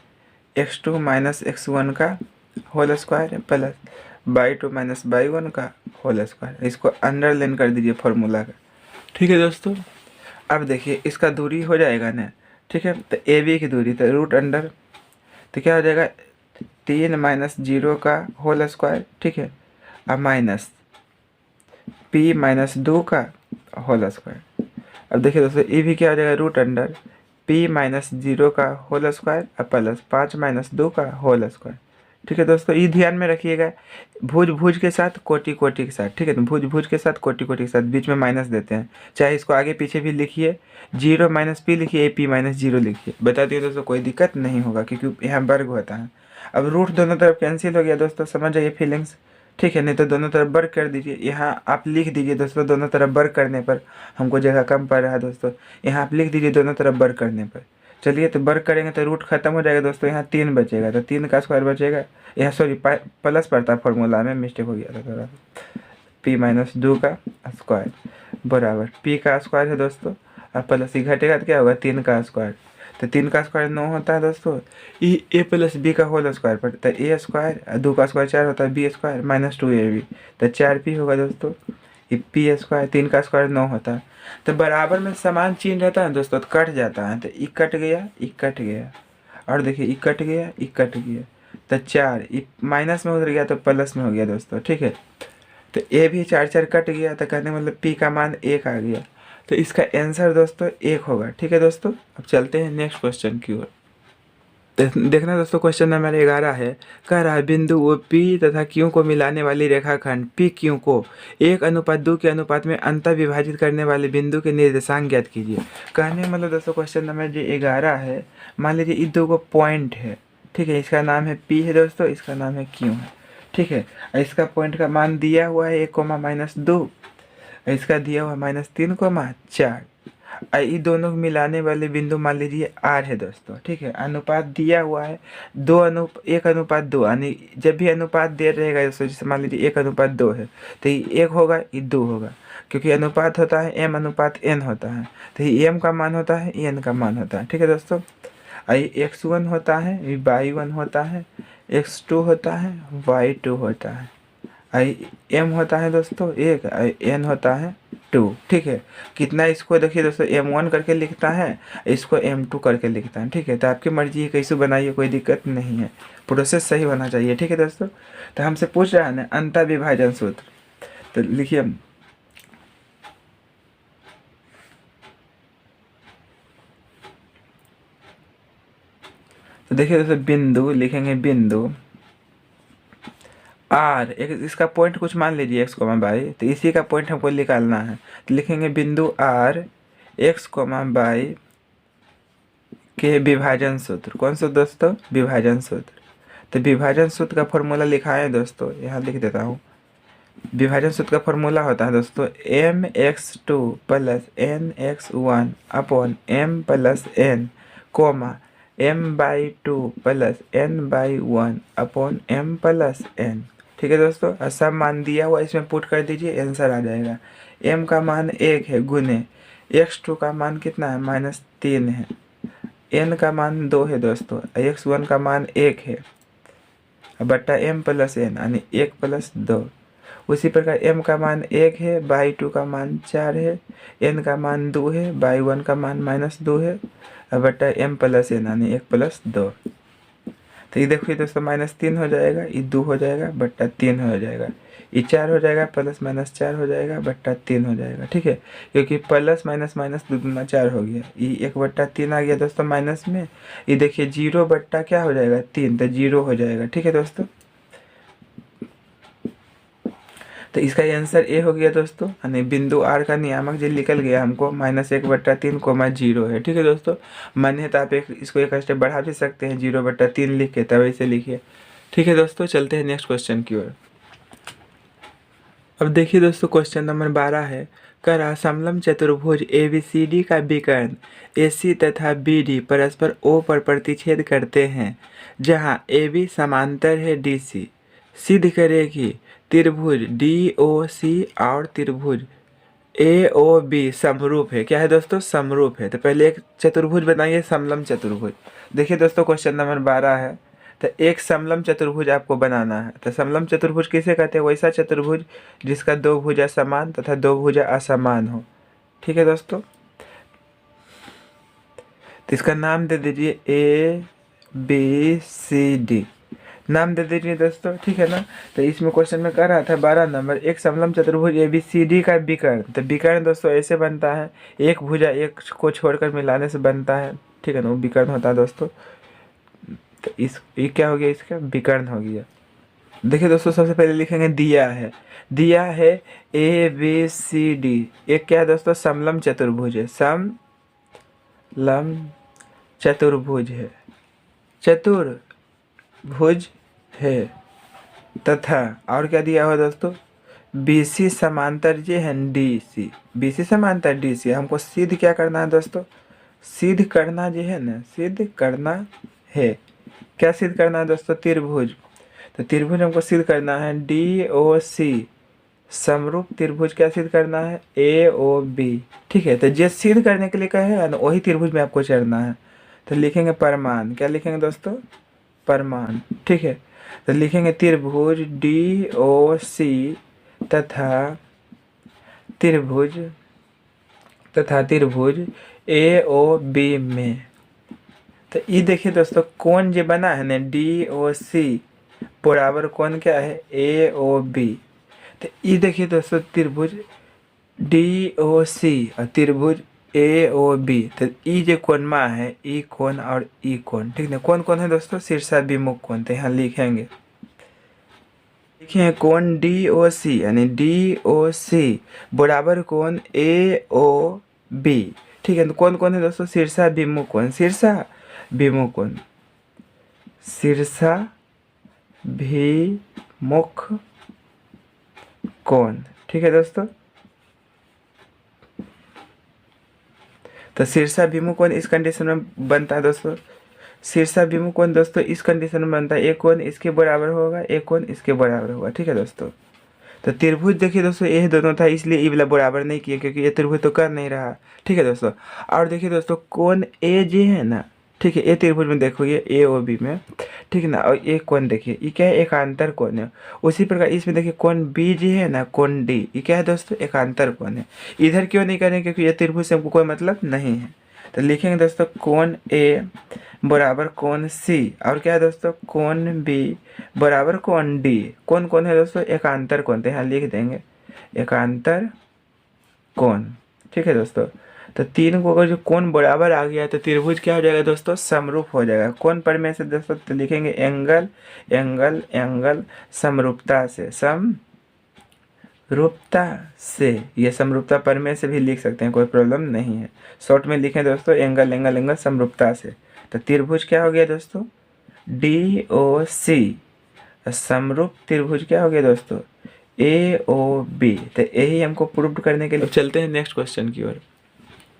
x2 माइनस x1 का whole square plus y2 minus y1 का होल स्क्वायर, इसको अंडरलाइन कर दीजिए फॉर्मूला का, ठीक है दोस्तों। अब देखिए इसका दूरी हो जाएगा ना, ठीक है, तो ए बी की दूरी तो रूट अंडर, तो क्या हो जाएगा 3 माइनस 0 का होल स्क्वायर, ठीक है, अब माइनस p माइनस 2 का होल स्क्वायर। अब देखिए दोस्तों ये भी क्या हो जाएगा, रूट अंडर p माइनस 0 का होल स्क्वायर और प्लस 5 माइनस 2 का होल स्क्वायर, ठीक है दोस्तों। ये ध्यान में रखिएगा, भुज भुज के साथ कोटि कोटि के साथ, ठीक है, तो भुज भुज के साथ कोटि कोटि के साथ बीच में माइनस देते हैं, चाहे इसको आगे पीछे भी लिखिए, 0 माइनस पी लिखिए, p माइनस 0 लिखिए, बता दिए दोस्तों कोई दिक्कत नहीं होगा क्योंकि यहाँ वर्ग होता है। अब रूट दोनों तरफ कैंसिल हो गया दोस्तों, समझ जाइए फीलिंग्स, ठीक है, नहीं तो दोनों तरफ वर्ग कर दीजिए, यहाँ आप लिख दीजिए दोस्तों, दोनों तरफ वर्ग करने पर हमको जगह कम पड़ रहा है दोस्तों, यहाँ आप लिख दीजिए दोनों तरफ वर्ग करने पर। चलिए तो वर्ग करेंगे तो रूट खत्म हो जाएगा दोस्तों, यहाँ 3 बचेगा, तो 3 का स्क्वायर बचेगा, यहाँ सॉरी प्लस पड़ता है फॉर्मूला में, मिस्टेक हो गया था थोड़ा, p माइनस 2 का स्क्वायर बराबर p का स्क्वायर है दोस्तों, और प्लस ही घटेगा तो क्या होगा 3 का स्क्वायर, तो 3 का स्क्वायर 9 होता है दोस्तों, ए प्लस बी का होल स्क्वायर पड़ता है ए स्क्वायर, 2 का स्क्वायर 4 होता है बी स्क्वायर माइनस 2ab, तो 4p होगा दोस्तों, ये पी स्क्वायर, 3 का स्क्वायर 9 होता है। तो बराबर में समान चिन्ह रहता है दोस्तों तो कट जाता है, तो ई कट गया, ई कट गया, और देखिए ई कट गया, ई कट गया, तो 4 ई माइनस में उधर गया तो प्लस में हो गया दोस्तों, ठीक है। तो ए भी 4 4 कट गया, तो कहने मतलब पी का मान 1 आ गया, तो इसका आंसर दोस्तों 1 होगा, ठीक है दोस्तों। अब चलते हैं नेक्स्ट क्वेश्चन की ओर। देखना दोस्तों क्वेश्चन नंबर 11 है, कह रहा है बिंदु ओ पी तथा क्यू को मिलाने वाली रेखाखंड पी क्यू को 1:2 के अनुपात में अंतर विभाजित करने वाले बिंदु के निर्देशांक ज्ञात कीजिए। कहने का मतलब दोस्तों क्वेश्चन नंबर जो 11 है, मान लीजिए ये 2 पॉइंट है, ठीक है, इसका नाम है पी है दोस्तों, इसका नाम है क्यू है, ठीक है, इसका पॉइंट का मान दिया हुआ है 1, -2, इसका दिया हुआ है -3, -4, ये दोनों मिलाने वाले बिंदु मान लीजिए आर है दोस्तों, ठीक है, अनुपात दिया हुआ है 1:2, यानी जब भी अनुपात दे रहेगा दोस्तों, जैसे मान लीजिए 1:2 है तो ये 1 होगा, ये 2 होगा, क्योंकि अनुपात होता है m/n होता है, तो ये m का मान होता है, n का मान होता है, ठीक है दोस्तों। ये x1 होता है, ये y1 होता है, x2 होता है, y2 होता है, m होता है दोस्तों 1, n होता है 2, ठीक है। कितना इसको देखिए दोस्तों m1 करके लिखता है, इसको m2 करके लिखता है, ठीक है, तो आपकी मर्जी है कैसे बनाइए, कोई दिक्कत नहीं है, प्रोसेस सही होना चाहिए, ठीक है दोस्तों। तो हमसे पूछ रहा है ना अंतर विभाजन सूत्र, तो लिखिए तो देखिए दोस्तों बिंदु लिखेंगे, बिंदु आर, एक इसका पॉइंट कुछ मान लीजिए x, y, तो इसी का पॉइंट हमको निकालना है, तो लिखेंगे बिंदु आर x, y के विभाजन सूत्र, कौन सा दोस्तों, विभाजन सूत्र। तो विभाजन सूत्र का फॉर्मूला लिखा है दोस्तों, यहाँ लिख देता हूँ। विभाजन सूत्र का फॉर्मूला होता है दोस्तों mx2 + nx1 upon m + n, m/2 + n/1 upon m + n, ठीक है दोस्तों। और सब मान दिया हुआ इसमें पुट कर दीजिए, आंसर आ जाएगा। m का मान 1 है गुने x2 का मान कितना है, -3 है, n का मान 2 है दोस्तों, x1 का मान 1 है, बट्टा m + n यानी 1 + 2। उसी प्रकार m का मान 1 है, y2 का मान 4 है, n का मान 2 है, y1 का मान -2 है, बट्टा m + n यानी 1 + 2। तो ये देखिए दोस्तों -3 हो जाएगा, ये 2 हो जाएगा, बट्टा 3 हो जाएगा, ये 4 हो जाएगा, +-4 हो जाएगा, बट्टा 3 हो जाएगा, ठीक है, क्योंकि प्लस माइनस माइनस 2 दूना 4 हो गया, ये 1/3 आ गया दोस्तों माइनस में, ये देखिए 0 बट्टा क्या हो जाएगा 3, तो 0 हो जाएगा, ठीक है दोस्तों। तो इसका आंसर ए हो गया दोस्तों। यानी बिंदु आर का नियामक जो निकल गया हमको -1/3, 0 है। ठीक है दोस्तों, मन है तो आप इसको एक स्टेप बढ़ा भी सकते हैं, 0/3 लिख के, तब ऐसे लिखिए। ठीक है दोस्तों, चलते हैं नेक्स्ट क्वेश्चन की ओर। अब देखिए दोस्तों, क्वेश्चन नंबर 12 है, करा समलम चतुर्भुज ABCD का विकर्ण AC तथा BD परस्पर O पर प्रतिच्छेद करते हैं, जहां AB समांतर है DC। सिद्ध करें कि त्रिभुज DOC और त्रिभुज AOB समरूप है। क्या है दोस्तों? समरूप है। तो पहले एक चतुर्भुज बनाइए, समलम चतुर्भुज। देखिए दोस्तों, क्वेश्चन नंबर 12 है, तो एक समलम चतुर्भुज आपको बनाना है। तो समलम चतुर्भुज किसे कहते हैं? वैसा चतुर्भुज जिसका दो भुजा समान तथा दो भुजा असमान हो। ठीक है दोस्तों, तो इसका नाम दे दीजिए ABCD, नाम दे दीजिए दोस्तों। ठीक है ना। तो इसमें क्वेश्चन में कह रहा था 12 नंबर, एक समलम चतुर्भुज ABCD का विकर्ण। तो विकर्ण दोस्तों ऐसे बनता है, एक भुजा एक को छोड़कर मिलाने से बनता है। ठीक है ना, वो विकर्ण होता है दोस्तों। तो ये क्या हो गया? इसका विकर्ण हो गया। देखिए दोस्तों, सबसे पहले लिखेंगे दिया है, दिया है ABCD। एक क्या है दोस्तों? समलम चतुर्भुज है, समलम चतुर्भुज है, चतुर्भुज है। तथा और क्या दिया हुआ दोस्तों? BC समांतर जो है DC, BC समांतर DC। हमको सिद्ध क्या करना है दोस्तों? सिद्ध करना जो है ना, सिद्ध करना है। क्या सिद्ध करना है दोस्तों? त्रिभुज। तो त्रिभुज हमको सिद्ध करना है DOC समरूप त्रिभुज। क्या सिद्ध करना है? AOB। ठीक है, तो जिस सिद्ध करने के लिए कहे है ना, वही त्रिभुज में आपको चढ़ना है। तो लिखेंगे परमान। क्या लिखेंगे दोस्तों? परमान। ठीक है, तो लिखेंगे त्रिभुज DOC तथा त्रिभुज AOB में। तो ये देखिए दोस्तों, कोण जो बना है ना DOC बराबर कोण क्या है? AOB। तो ये देखिए दोस्तों, त्रिभुज DOC और त्रिभुज AOB। तो ये जो कोणमा है, ई कोण और ई कोण। ठीक है, कौन कौन है दोस्तों? शीर्षाभिमुख कोण। तो यहाँ लिखेंगे, देखिए कोण DOC यानी DOC बराबर कोण AOB। ठीक है, तो कौन कौन है दोस्तों? शीर्षाभिमुख कोण, शीर्षाभिमुख कोण, शीर्षाभिमुख कोण। ठीक है दोस्तों, तो शीर्षाभिमुख कोण इस कंडीशन में बनता है दोस्तों। शीर्षाभिमुख कोण दोस्तों इस कंडीशन में बनता है, एक कोण इसके बराबर होगा, एक कोण इसके बराबर होगा। ठीक है दोस्तों, तो त्रिभुज देखिए दोस्तों ये दोनों था, इसलिए ये वाला बराबर नहीं किया क्योंकि ये त्रिभुज तो कर नहीं रहा। ठीक है दोस्तों, और देखिए दोस्तों कोण ए जे है ना, ठीक है, ये त्रिभुज में देखो ये AOB में। ठीक है ना, और ये कोण देखिए ये क्या है? एकांतर कोण है। उसी प्रकार इसमें देखिए कोण B जे है ना, कोण D, ये क्या है दोस्तों? एकांतर कोण है। इधर क्यों नहीं करें? क्योंकि ये त्रिभुज से हमको कोई मतलब नहीं है। तो लिखेंगे दोस्तों कोण A बराबर कोण C, और क्या है दोस्तों? कोण B बराबर कोण D। कौन कौन है दोस्तों? एकांतर कोण। तो यहाँ लिख देंगे एकांतर कोण। ठीक है दोस्तों, तो तीन को अगर जो कोण बराबर आ गया तो त्रिभुज क्या हो जाएगा दोस्तों? समरूप हो जाएगा। कौन पर में से दोस्तों? तो लिखेंगे एंगल एंगल एंगल समरूपता से, समरूपता से। ये समरूपता पर में से भी लिख सकते हैं, कोई प्रॉब्लम नहीं है। शॉर्ट में लिखें दोस्तों एंगल एंगल एंगल समरूपता से। तो त्रिभुज क्या हो गया दोस्तों? DOC। समरूप त्रिभुज क्या हो गया दोस्तों? AOB। तो यही हमको प्रूव करने के लिए चलते हैं नेक्स्ट क्वेश्चन की ओर।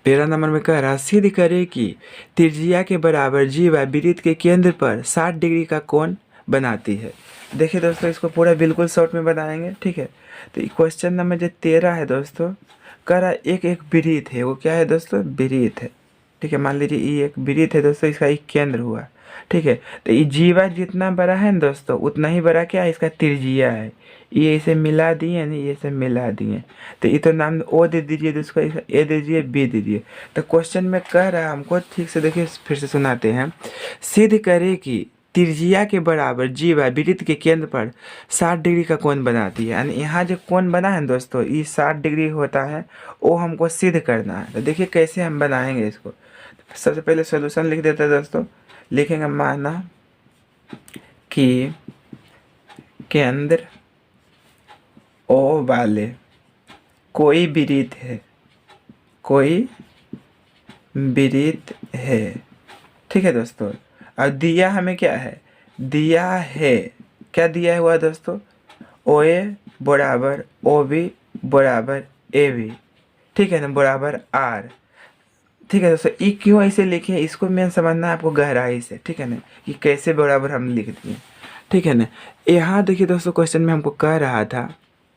13 नंबर में कह रहा, सिद्ध करे कि त्रिज्या के बराबर जीवा वृत्त के केंद्र पर 60 डिग्री का कोण बनाती है। देखिए दोस्तों, इसको पूरा बिल्कुल शॉर्ट में बनाएंगे। ठीक है, तो क्वेश्चन नंबर जो 13 है दोस्तों, कह रहा एक वृत्त है, वो क्या है दोस्तों? वृत्त है। ठीक है, मान लीजिए ये एक वृत्त है दोस्तों, इसका एक केंद्र हुआ। ठीक है, तो ये जीवा जितना बड़ा है ना दोस्तों, उतना ही बड़ा क्या है? इसका त्रिज्या है। ये इसे मिला दिए नहीं, ये इसे मिला दिए, तो ये तो नाम O दे दीजिए, दोस्तों A दे दीजिए, B दे दीजिए। तो क्वेश्चन में कह रहा है हमको, ठीक से देखिए फिर से सुनाते हैं, सिद्ध करे कि त्रिज्या के बराबर जीवा वृत्त के केंद्र पर 60 डिग्री का कोण बनाती है। यानी यहाँ जो कोण बना है दोस्तों, ये 60 डिग्री होता है, वो हमको सिद्ध करना है। तो देखिए कैसे हम बनाएंगे इसको। सबसे पहले सोल्यूशन लिख देते हैं दोस्तों। लिखेंगे माना कि केंद्र ओ वाले कोई विरीत है, कोई विरीत है। ठीक है दोस्तों। अब दिया हमें क्या है, दिया है, क्या दिया हुआ दोस्तों, ओ ए बराबर ओ बी बराबर ए बी, ठीक है ना, बराबर आर। ठीक है दोस्तों, ई क्यों ऐसे लिखे इसको मेन समझना है आपको गहराई से, ठीक है ना, कि कैसे बराबर हम लिख दिए। ठीक है ना। यहाँ देखिए दोस्तों, क्वेश्चन में हमको कह रहा था,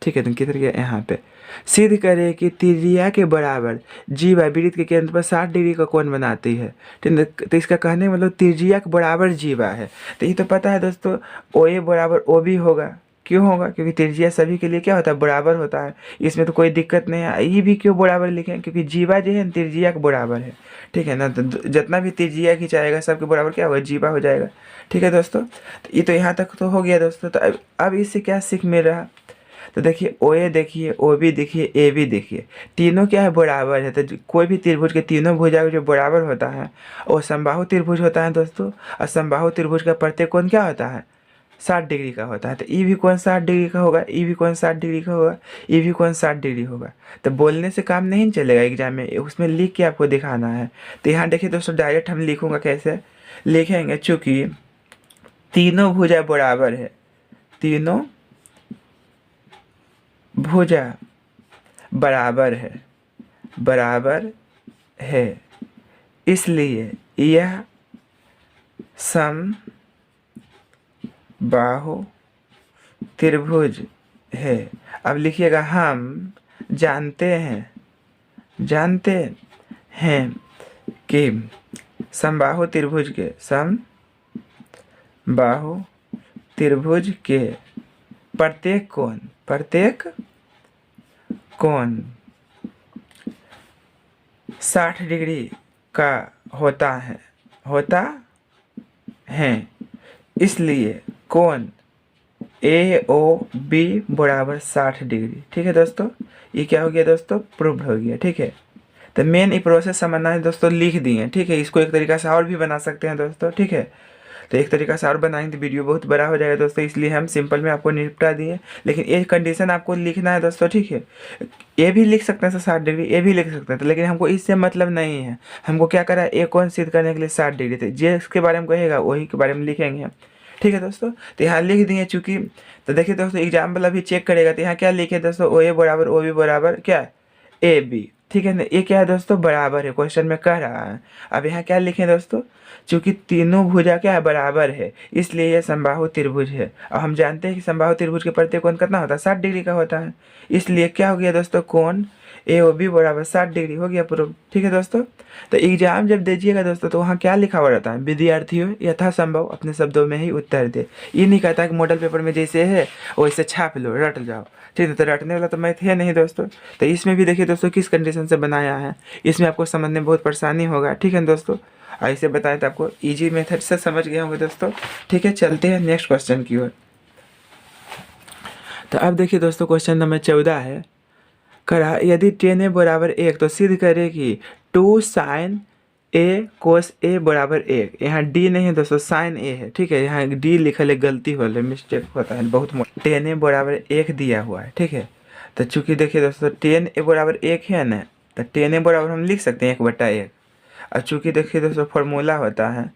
ठीक है ना, किधर गया, यहाँ पे सिद्ध करे कि त्रिज्या के बराबर जीवा वृत्त के केंद्र पर 60 डिग्री का कोण बनाती है। ठीक है, तो इसका कहने का मतलब त्रिज्या के बराबर जीवा है। तो ये तो पता है दोस्तों, ओ ए बराबर ओ बी होगा। क्यों होगा, क्योंकि त्रिज्या सभी के लिए क्या होता है, बराबर होता है। इसमें तो कोई दिक्कत नहीं है। ये भी क्यों बराबर लिखें, क्योंकि जीवा जो है त्रिज्या के बराबर है। ठीक है ना, तो जितना भी त्रिज्या खिंचाएगा सबके बराबर क्या होगा, जीवा हो जाएगा। ठीक है दोस्तों, तो ये तो यहाँ तक तो हो गया दोस्तों। तो अब इससे क्या सीख मिल रहा, तो देखिए ओ ए देखिए, ओ बी देखिए, ए बी देखिए, तीनों क्या है, बराबर है। तो कोई भी त्रिभुज के तीनों भुजा जो बराबर होता है वो समबाहु त्रिभुज होता है दोस्तों। और समबाहु त्रिभुज का प्रत्येक कोण क्या होता है, 60 डिग्री का होता है। तो ई भी कोण 60 डिग्री का होगा, ई भी कोण 60 डिग्री का होगा, ई भी कोण 60 डिग्री होगा। तो बोलने से काम नहीं चलेगा एग्जाम में, उसमें लिख के आपको दिखाना है। तो यहाँ देखिए दोस्तों, डायरेक्ट हम लिखूँगा, कैसे लिखेंगे, चूँकि तीनों भुजा बराबर है, तीनों भुजा बराबर है, बराबर है, इसलिए यह समबाहु त्रिभुज है। अब लिखिएगा, हम जानते हैं कि समबाहु त्रिभुज के प्रत्येक कोण 60 डिग्री का होता है, इसलिए कोण ए ओ बी बराबर 60 डिग्री। ठीक है दोस्तों, ये क्या हो गया दोस्तों, प्रूव्ड हो गया। ठीक है, तो मेन ये प्रोसेस समझना है दोस्तों, लिख दिए। ठीक है, इसको एक तरीका से और भी बना सकते हैं दोस्तों। ठीक है, तो एक तरीका से और बनाएंगे तो वीडियो बहुत बड़ा हो जाएगा दोस्तों, इसलिए हम सिंपल में आपको निपटा दिए। लेकिन ये कंडीशन आपको लिखना है दोस्तों। ठीक है, ये भी लिख सकते हैं 60 डिग्री, ये भी लिख सकते हैं, तो लेकिन हमको इससे मतलब नहीं है। हमको क्या करा है, एक कोण सिद्ध करने के लिए 60 डिग्री थे, जिसके बारे में कहेगा वही के बारे में लिखेंगे। ठीक है दोस्तों, तो यहाँ लिख दिए चूँकि। तो देखिए दोस्तों, एग्जाम वाला भी चेक करेगा, तो यहाँ क्या लिखे दोस्तों, ओ ए बराबर ओ बी बराबर क्या, ए बी। ठीक है ना, ये क्या है दोस्तों, बराबर है, क्वेश्चन में कह रहा है। अब यहाँ क्या लिखें दोस्तों, चूँकि तीनों भुजा क्या है, बराबर है, इसलिए यह समबाहु त्रिभुज है। और हम जानते हैं कि समबाहु त्रिभुज के प्रत्येक कोण कितना होता है, 60 डिग्री का होता है। इसलिए क्या हो गया दोस्तों, कोण ए ओ बी बराबर 60 डिग्री हो गया प्रूफ। ठीक है दोस्तों, तो एग्जाम जब दीजिएगा दोस्तों, तो वहाँ क्या लिखा हुआ रहता है, विद्यार्थियों यथासंभव अपने शब्दों में ही उत्तर दे। ये नहीं कहता कि मॉडल पेपर में जैसे है वैसे छाप लो, रट जाओ। ठीक है, तो रटने वाला तो मैथ है नहीं दोस्तों। तो इसमें भी देखिए दोस्तों, किस कंडीशन से बनाया है, इसमें आपको समझने में बहुत परेशानी होगा। ठीक है दोस्तों, ऐसे बताएं तो आपको ईजी मेथड से समझ गए होंगे दोस्तों। ठीक है, चलते हैं नेक्स्ट क्वेश्चन की ओर। तो अब देखिए दोस्तों, क्वेश्चन नंबर 14 है, करा यदि tan ए बराबर 1 तो सिद्ध करे कि 2 sin ए कोस ए बराबर 1। यहाँ डी नहीं है दोस्तों, साइन ए है। ठीक है, यहाँ डी लिखल है, गलती हो रही है, मिस्टेक होता है बहुत मोटा। tan ए बराबर 1 दिया हुआ है। ठीक है, तो चूँकि देखिए दोस्तों, tan ए बराबर 1 है ना, तो tan ए बराबर हम लिख सकते हैं 1/1। और चूँकि देखिए दोस्तों, फॉर्मूला होता है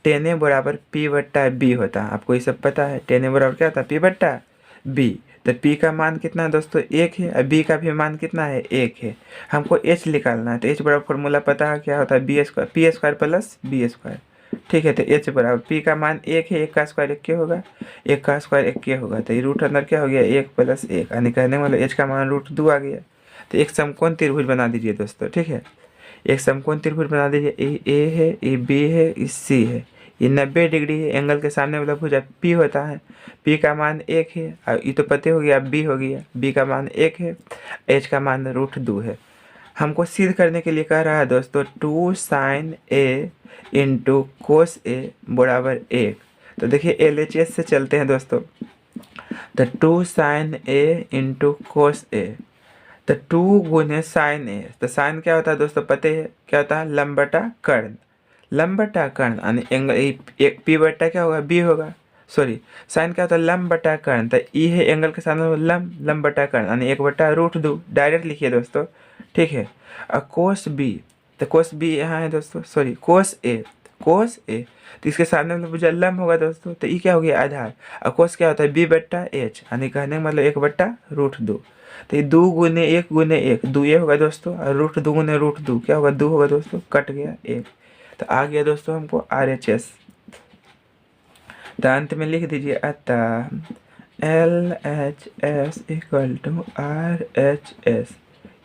tan ए बराबर p/b होता है। आपको ये सब पता है, tan ए बराबर क्या होता है, p/b। तो p का मान कितना है दोस्तों, 1 है, और b का भी मान कितना है, 1 है। हमको h निकालना है, तो h बराबर फॉर्मूला पता है क्या होता है, b square, p square plus b square. ठीक है, तो h बराबर p का मान 1 है, 1 का स्क्वायर 1 होगा, 1 का स्क्वायर 1 होगा। तो ये रूट अंदर क्या हो गया, 1 + 1, यानी कहने वाला h का मान √2 आ गया। तो एक समकोण त्रिभुज बना दीजिए दोस्तों। ठीक है, एक समकोण त्रिभुज बना दीजिए, ये a है, ये b है, ये c है, ये 90 डिग्री है। एंगल के सामने वाला भुजा P होता है, P का मान 1 है, और ये तो पते हो गया, B हो गया, B का मान 1 है, H का मान √2 है। हमको सिद्ध करने के लिए कह रहा है दोस्तों 2 sin A × cos A बराबर 1। तो देखिए LHS से चलते हैं दोस्तों, तो 2 sin A × cos A, तो 2 गुने sin A। तो साइन क्या होता है दोस्तों, पते है क्या होता है, लंब बटा कर्ण, लंब बटा कर्ण, यानी एंगल एक P/क्या होगा, B होगा। सॉरी साइन क्या होता है, लंब बटा कर्ण। तो ई है एंगल के साथ लंब, लंब बटा कर्ण यानी 1/√2 डायरेक्ट लिखिए दोस्तों, ठीक है। और कोस बी, तो कोस बी यहाँ है दोस्तों, सॉरी कोस ए, कोस ए, तो इसके सामने मतलब मुझे लंब होगा दोस्तों, तो ई क्या हो गया आधार। और कोस क्या होता है b/h यानी कहने का मतलब 1/√2। तो ये 2 गुने 1 गुने 1 2 ये होगा दोस्तों, और √2 गुने √2 क्या होगा 2 होगा दोस्तों, कट गया 1। तो आ गया दोस्तों हमको RHS। तो अंत में लिख दीजिए अतः LHS = RHS।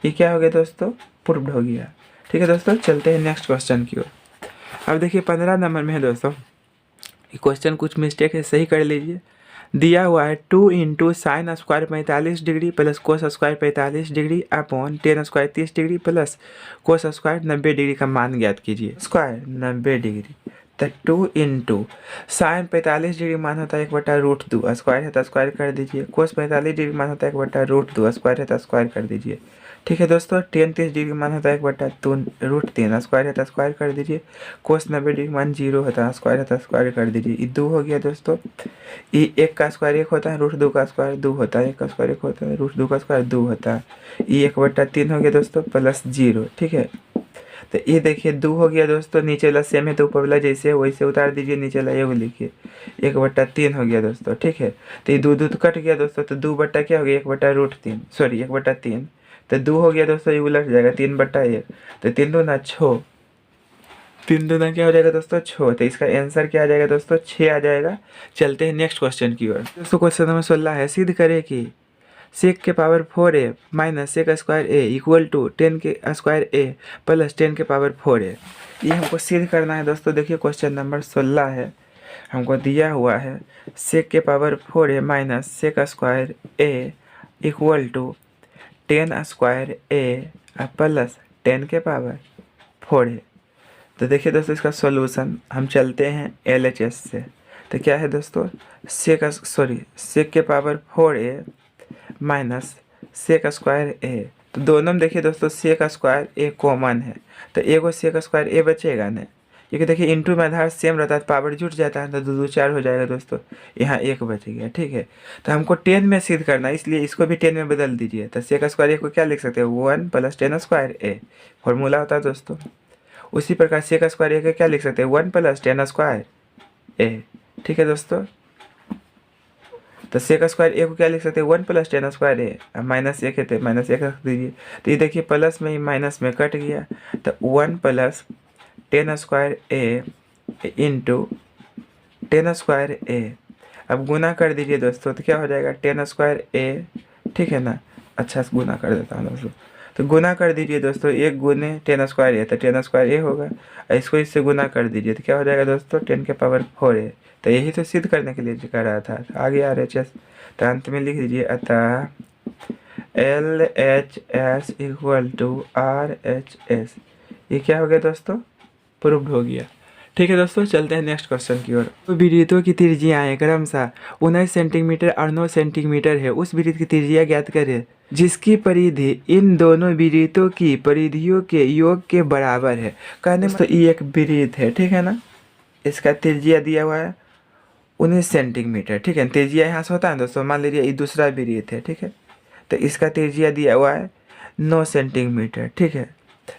ये क्या हो गया दोस्तों, प्रूव्ड हो गया। ठीक है दोस्तों, चलते हैं नेक्स्ट क्वेश्चन की ओर। अब देखिए 15 नंबर में है दोस्तों, ये क्वेश्चन कुछ मिस्टेक है, सही कर लीजिए। दिया हुआ है 2 × sin² 45 degree plus cos² 45 degree upon tan² 30 degree plus cos² 90 degree का मान ज्ञात कीजिए। स्क्वायर 90 डिग्री, तो 2 × sin 45 डिग्री मान होता है 1/√2, स्क्वायर है तो स्क्वायर कर दीजिए। cos 45 डिग्री मान होता है 1/√2, स्क्वायर है तो स्क्वायर कर दीजिए। ठीक है दोस्तों, tan 30 डिग्री मान होता है 1/√3, स्क्वायर है तो स्क्वायर कर दीजिए। cos 90 डिग्री मान 0 होता है, स्क्वायर है तो स्क्वायर कर दीजिए। ये 2 हो गया दोस्तों। ये 1 का स्क्वायर 1 होता है, √2 का स्क्वायर 2 होता है, 1 का स्क्वायर 1 होता है, √2 का स्क्वायर 2 होता है। ये 1/3 हो गया दोस्तों प्लस 0। ठीक है, तो ये देखिए 2 हो गया दोस्तों, नीचे वाला सेम है तो ऊपर वाला जैसे है वैसे उतार दीजिए, नीचे वाला ये लिखिए 1/3 हो गया दोस्तों। ठीक है, तो ये 2 तो कट गया दोस्तों, तो 2 बट्टा क्या हो गया 1/√3, सॉरी 1/3, तो 2 हो गया दोस्तों, ये उलट जाएगा 3/1, तो 3 दूना 6, 3 दूना क्या हो जाएगा दोस्तों 6। तो इसका आंसर क्या आ जाएगा दोस्तों 6 आ जाएगा। चलते हैं नेक्स्ट क्वेश्चन की ओर। दोस्तों क्वेश्चन नंबर 16 है, सिद्ध करें कि sec² माइनस sec² = 10² प्लस 10⁴ ये हमको सिद्ध करना है दोस्तों। देखिए क्वेश्चन नंबर 16 है, हमको दिया हुआ है sec² माइनस sec² = 10² प्लस 10⁴ तो देखिए दोस्तों इसका सॉल्यूशन हम चलते हैं LHS से। तो क्या है दोस्तों, sec² माइनस sec², तो दोनों में देखिए दोस्तों sec² कॉमन है, तो एगो sec² बचेगा ना, क्योंकि देखिए इंटू में आधार सेम रहता है, पावर जुट जाता है तो 2 2 4 हो जाएगा दोस्तों, यहाँ 1 बच गया। ठीक है, तो हमको 10 में सिद्ध करना है, इसलिए इसको भी 10 में बदल दीजिए। तो sec² को क्या लिख सकते हैं 1 + 10² फॉर्मूला होता है दोस्तों। उसी प्रकार sec² को क्या लिख सकते हैं 1 + 10²। ठीक है दोस्तों, तो sec² को क्या लिख सकते हैं 1 + 10² माइनस 1 है तो माइनस 1 रख दीजिए। तो ये देखिए प्लस में माइनस में कट गया, तो 1 + 10² इंटू 10²। अब गुना कर दीजिए दोस्तों, तो क्या हो जाएगा 10²। ठीक है ना, अच्छा से गुना कर देता हूँ दोस्तों, तो गुना कर दीजिए दोस्तों, 1 गुने 10² तो 10² होगा, इसको इससे गुना कर दीजिए तो क्या हो जाएगा दोस्तों 10⁴। तो यही तो सिद्ध करने के लिए कर रहा था। आगे RHS, तो अंत में लिख दीजिए अतः LHS = RHS। ये क्या हो गया दोस्तों, प्रूव्ड हो गया। ठीक है दोस्तों, चलते हैं नेक्स्ट क्वेश्चन की ओर। तो वृत्तों की त्रिज्याएं क्रमशः 19 सेंटीमीटर और 9 सेंटीमीटर है, उस वृत्त की त्रिज्या ज्ञात करें जिसकी परिधि इन दोनों वृत्तों की परिधियों के योग के बराबर है। कहने में तो ये एक वृत्त है, ठीक है ना, इसका त्रिज्या दिया हुआ है 19 सेंटीमीटर। ठीक है, त्रिज्या यहाँ से होता है दोस्तों, मान लीजिए ये दूसरा वृत्त है। ठीक है, तो इसका त्रिज्या दिया हुआ है 9 सेंटीमीटर। ठीक है,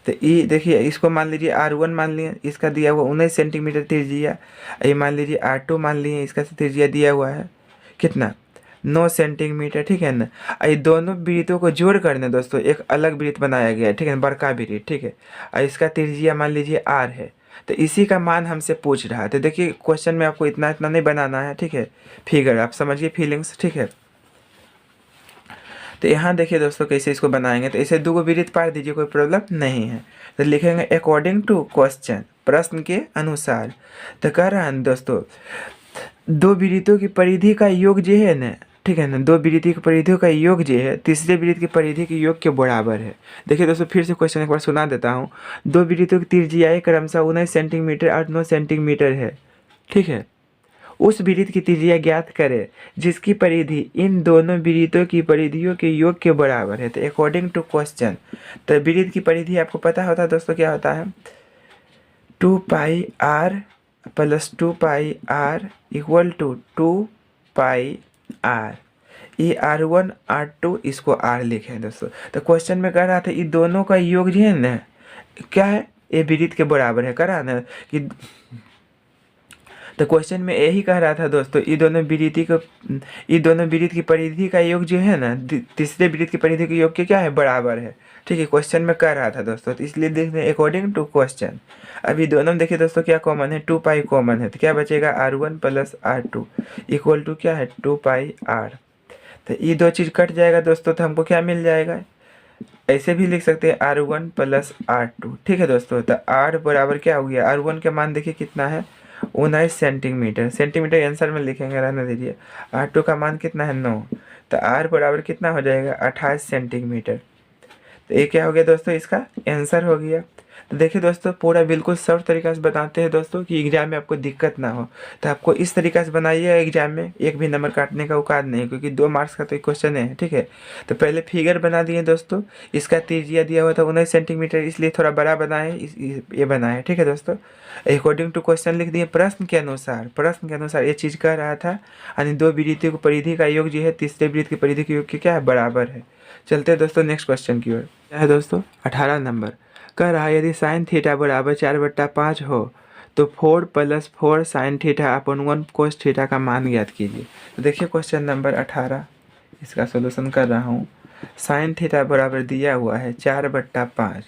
तो ये देखिए इसको मान लीजिए R1 मान लिए, इसका दिया हुआ 19 सेंटीमीटर त्रिज्या। ये मान लीजिए R2 मान लिए, इसका त्रिज्या दिया हुआ है कितना 9 सेंटीमीटर। ठीक है ना, ये दोनों वृत्तों को जोड़ करने दोस्तों एक अलग वृत्त बनाया गया है। ठीक है, बड़का वृत्त। ठीक है, और इसका त्रिज्या मान लीजिए R है, तो इसी का मान हमसे पूछ रहा है। तो देखिए क्वेश्चन में आपको इतना नहीं बनाना है। ठीक है, फिगर आप समझिए, फीलिंग्स। ठीक है, तो यहाँ देखिए दोस्तों कैसे इसको बनाएंगे, तो इसे 2 वृत्त पार दीजिए, कोई प्रॉब्लम नहीं है। तो लिखेंगे अकॉर्डिंग टू क्वेश्चन, प्रश्न के अनुसार। तो कह रहा है दोस्तों 2 वृत्तों की परिधि का योग जो है ना, ठीक है ना, 2 वृत्त की परिधियों का योग जो है तीसरे वृत्त की परिधि के योग के बराबर है। देखिए दोस्तों फिर से क्वेश्चन एक बार सुना देता हूँ। 2 वृत्तों की त्रिज्याएं क्रमशः 19 सेंटीमीटर और 9 सेंटीमीटर है। ठीक है, उस वृत्त की त्रिज्या ज्ञात करें जिसकी परिधि इन दोनों वृत्तों की परिधियों के योग के बराबर है। तो अकॉर्डिंग टू क्वेश्चन, तो वृत्त की परिधि आपको पता होता है दोस्तों क्या होता है 2πr plus 2πr equal to 2πr। ये R1 R2 इसको R लिखे हैं दोस्तों। तो क्वेश्चन में कह रहा था ये दोनों का योग जो है ना क्या है, ये विदित के बराबर है, कह रहा ना कि। तो क्वेश्चन में यही कह रहा था दोस्तों, ये दोनों विदित की परिधि का योग जो है ना तीसरे विदित की परिधि के योग के क्या है, बराबर है। ठीक है, क्वेश्चन में कह रहा था दोस्तों, तो इसलिए देखते हैं अकॉर्डिंग टू क्वेश्चन। अभी दोनों में देखिए दोस्तों क्या कॉमन है, 2π कॉमन है, तो क्या बचेगा R1 plus R2 equal to क्या है 2πr। तो ये दो चीज़ कट जाएगा दोस्तों, तो हमको क्या मिल जाएगा, ऐसे भी लिख सकते हैं R1 प्लस R2। ठीक है दोस्तों, तो R बराबर क्या हो गया, R1 का मान देखिए कितना है 19 सेंटीमीटर, सेंटीमीटर आंसर में लिखेंगे, रहने दीजिए। R2 का मान कितना है 9, तो R बराबर कितना हो जाएगा 28 सेंटीमीटर। तो ये क्या हो गया दोस्तों, इसका आंसर हो गया। तो देखिए दोस्तों पूरा बिल्कुल सरल तरीका से बताते हैं दोस्तों कि एग्जाम में आपको दिक्कत ना हो। तो आपको इस तरीका से बनाइए, एग्जाम में एक भी नंबर काटने का औकात नहीं, क्योंकि 2 मार्क्स का तो एक क्वेश्चन है। ठीक है, तो पहले फिगर बना दिए दोस्तों, इसका त्रिज्या दिया हुआ था 19 सेंटीमीटर, इसलिए थोड़ा बड़ा बनाए, ये बनाए। ठीक है दोस्तों, अकॉर्डिंग टू क्वेश्चन लिख दिए। प्रश्न के अनुसार ये चीज़ कह रहा था, यानी दो विदितों की परिधि का योग जो है तीसरे विदित की परिधि के योग के क्या है, बराबर है। चलते हैं दोस्तों नेक्स्ट क्वेश्चन की ओर। क्या है दोस्तों 18 नंबर, कह रहा है यदि साइन थीटा बराबर 4/5 हो तो 4 + 4 साइन थीटा अपन 1 कोस थीटा का मान ज्ञात कीजिए। तो देखिए क्वेश्चन नंबर 18, इसका सोल्यूशन कर रहा हूँ। साइन थीटा बराबर दिया हुआ है 4/5।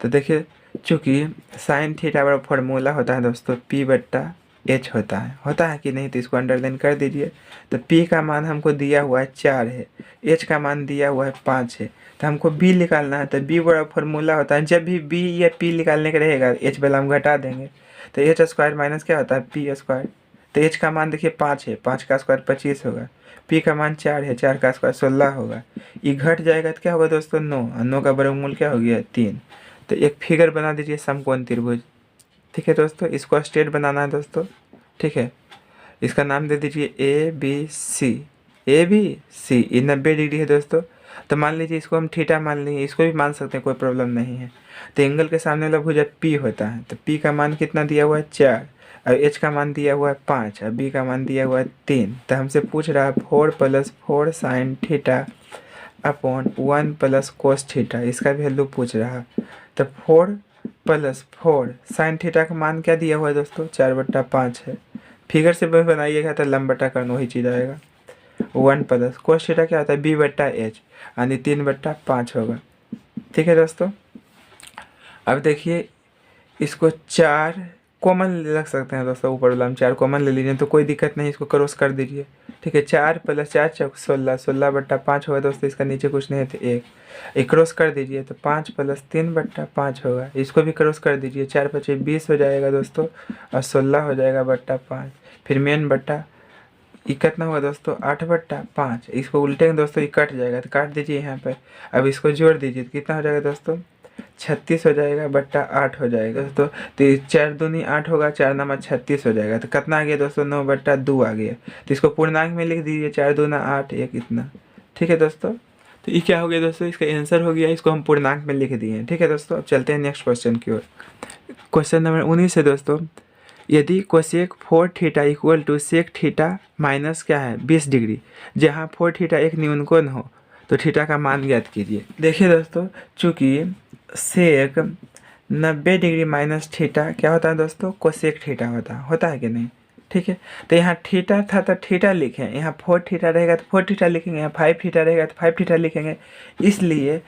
तो देखिए चूँकि साइन थीटा बराबर फॉर्मूला होता है दोस्तों P/H होता है कि नहीं, तो इसको अंडरलाइन कर दीजिए। तो P का मान हमको दिया हुआ है 4 है, H का मान दिया हुआ है 5 है, तो हमको B निकालना है। तो B बराबर फॉर्मूला होता है, जब भी B या P निकालने का रहेगा H वाला हम घटा देंगे, तो H² माइनस क्या होता है P²। तो H का मान देखिए 5 है, 5 का स्क्वायर 25 होगा, P का मान 4 है, 4 का स्क्वायर 16 होगा, ये घट जाएगा तो क्या होगा दोस्तों 9, 9 का वर्गमूल क्या हो गया 3। तो एक फिगर बना दीजिए समकोण त्रिभुज। ठीक है दोस्तों, इसको स्ट्रेट बनाना है दोस्तों। ठीक है, इसका नाम दे दीजिए ABC। ये 90 डिग्री है दोस्तों। तो मान लीजिए इसको हम थीटा मान लेंगे, इसको भी मान सकते हैं, कोई प्रॉब्लम नहीं है। तो एंगल के सामने वाला भुजा P होता है, तो P का मान कितना दिया हुआ है 4, और H का मान दिया हुआ है 5, और B का मान दिया हुआ है 3। तो हमसे पूछ रहा है 4 + 4 sine theta upon 1 + cos theta, इसका वैल्यू पूछ रहा है। तो 4 + 4 साइन थीटा का मान क्या दिया हुआ है दोस्तों 4/5 है। फिगर से बनाइएगा तो लंबटा कर्ण वही चीज़ आएगा। 1 + कोस थीटा क्या होता है B/H, यानी 3/5 होगा। ठीक है दोस्तों, अब देखिए इसको 4 कॉमन रख सकते हैं दोस्तों, ऊपर वाला हम 4 कॉमन ले लीजिए तो कोई दिक्कत नहीं, इसको क्रॉस कर दीजिए। ठीक है, 4 + 4 = 16, 16/5 होगा दोस्तों, इसका नीचे कुछ नहीं है तो एक क्रॉस कर दीजिए, तो 5 + 3/5 होगा, इसको भी क्रॉस कर दीजिए, 4 × 5 = 20 हो जाएगा दोस्तों, और 16 हो जाएगा /5, फिर मेन बट्टा ये कितना होगा दोस्तों 8/5, इसको उल्टेंगे दोस्तों ये कट जाएगा, तो काट दीजिए यहाँ पर। अब इसको जोड़ दीजिए तो कितना हो जाएगा दोस्तों 36 हो जाएगा /8 हो जाएगा दोस्तों। तो 4 दूनी 8 होगा, 4 9 36 हो जाएगा, तो कितना आ गया दोस्तों 9/2 आ गया। तो इसको पूर्णांक में लिख दीजिए, 4 दूना 8 1 इतना। ठीक है दोस्तों, तो ये क्या हो गया दोस्तों, इसका आंसर हो गया, इसको हम पूर्णांक में लिख दिए। ठीक है दोस्तों, अब चलते हैं नेक्स्ट क्वेश्चन की ओर। क्वेश्चन नंबर 19 है दोस्तों, यदि cosec 4 theta equal to sec theta minus क्या है 20 डिग्री, जहाँ 4 थीटा एक न्यूनकोण हो तो थीटा का मान ज्ञात कीजिए। देखिए दोस्तों, चूँकि सेक 90 डिग्री माइनस थीटा क्या होता है दोस्तों कोसेक थीटा होता है कि नहीं। ठीक है, तो यहाँ थीटा था तो थीटा लिखें, यहाँ 4 थीटा रहेगा तो 4 थीटा लिखेंगे, यहाँ 5 थीटा रहेगा तो 5 थीटा लिखेंगे। इसलिए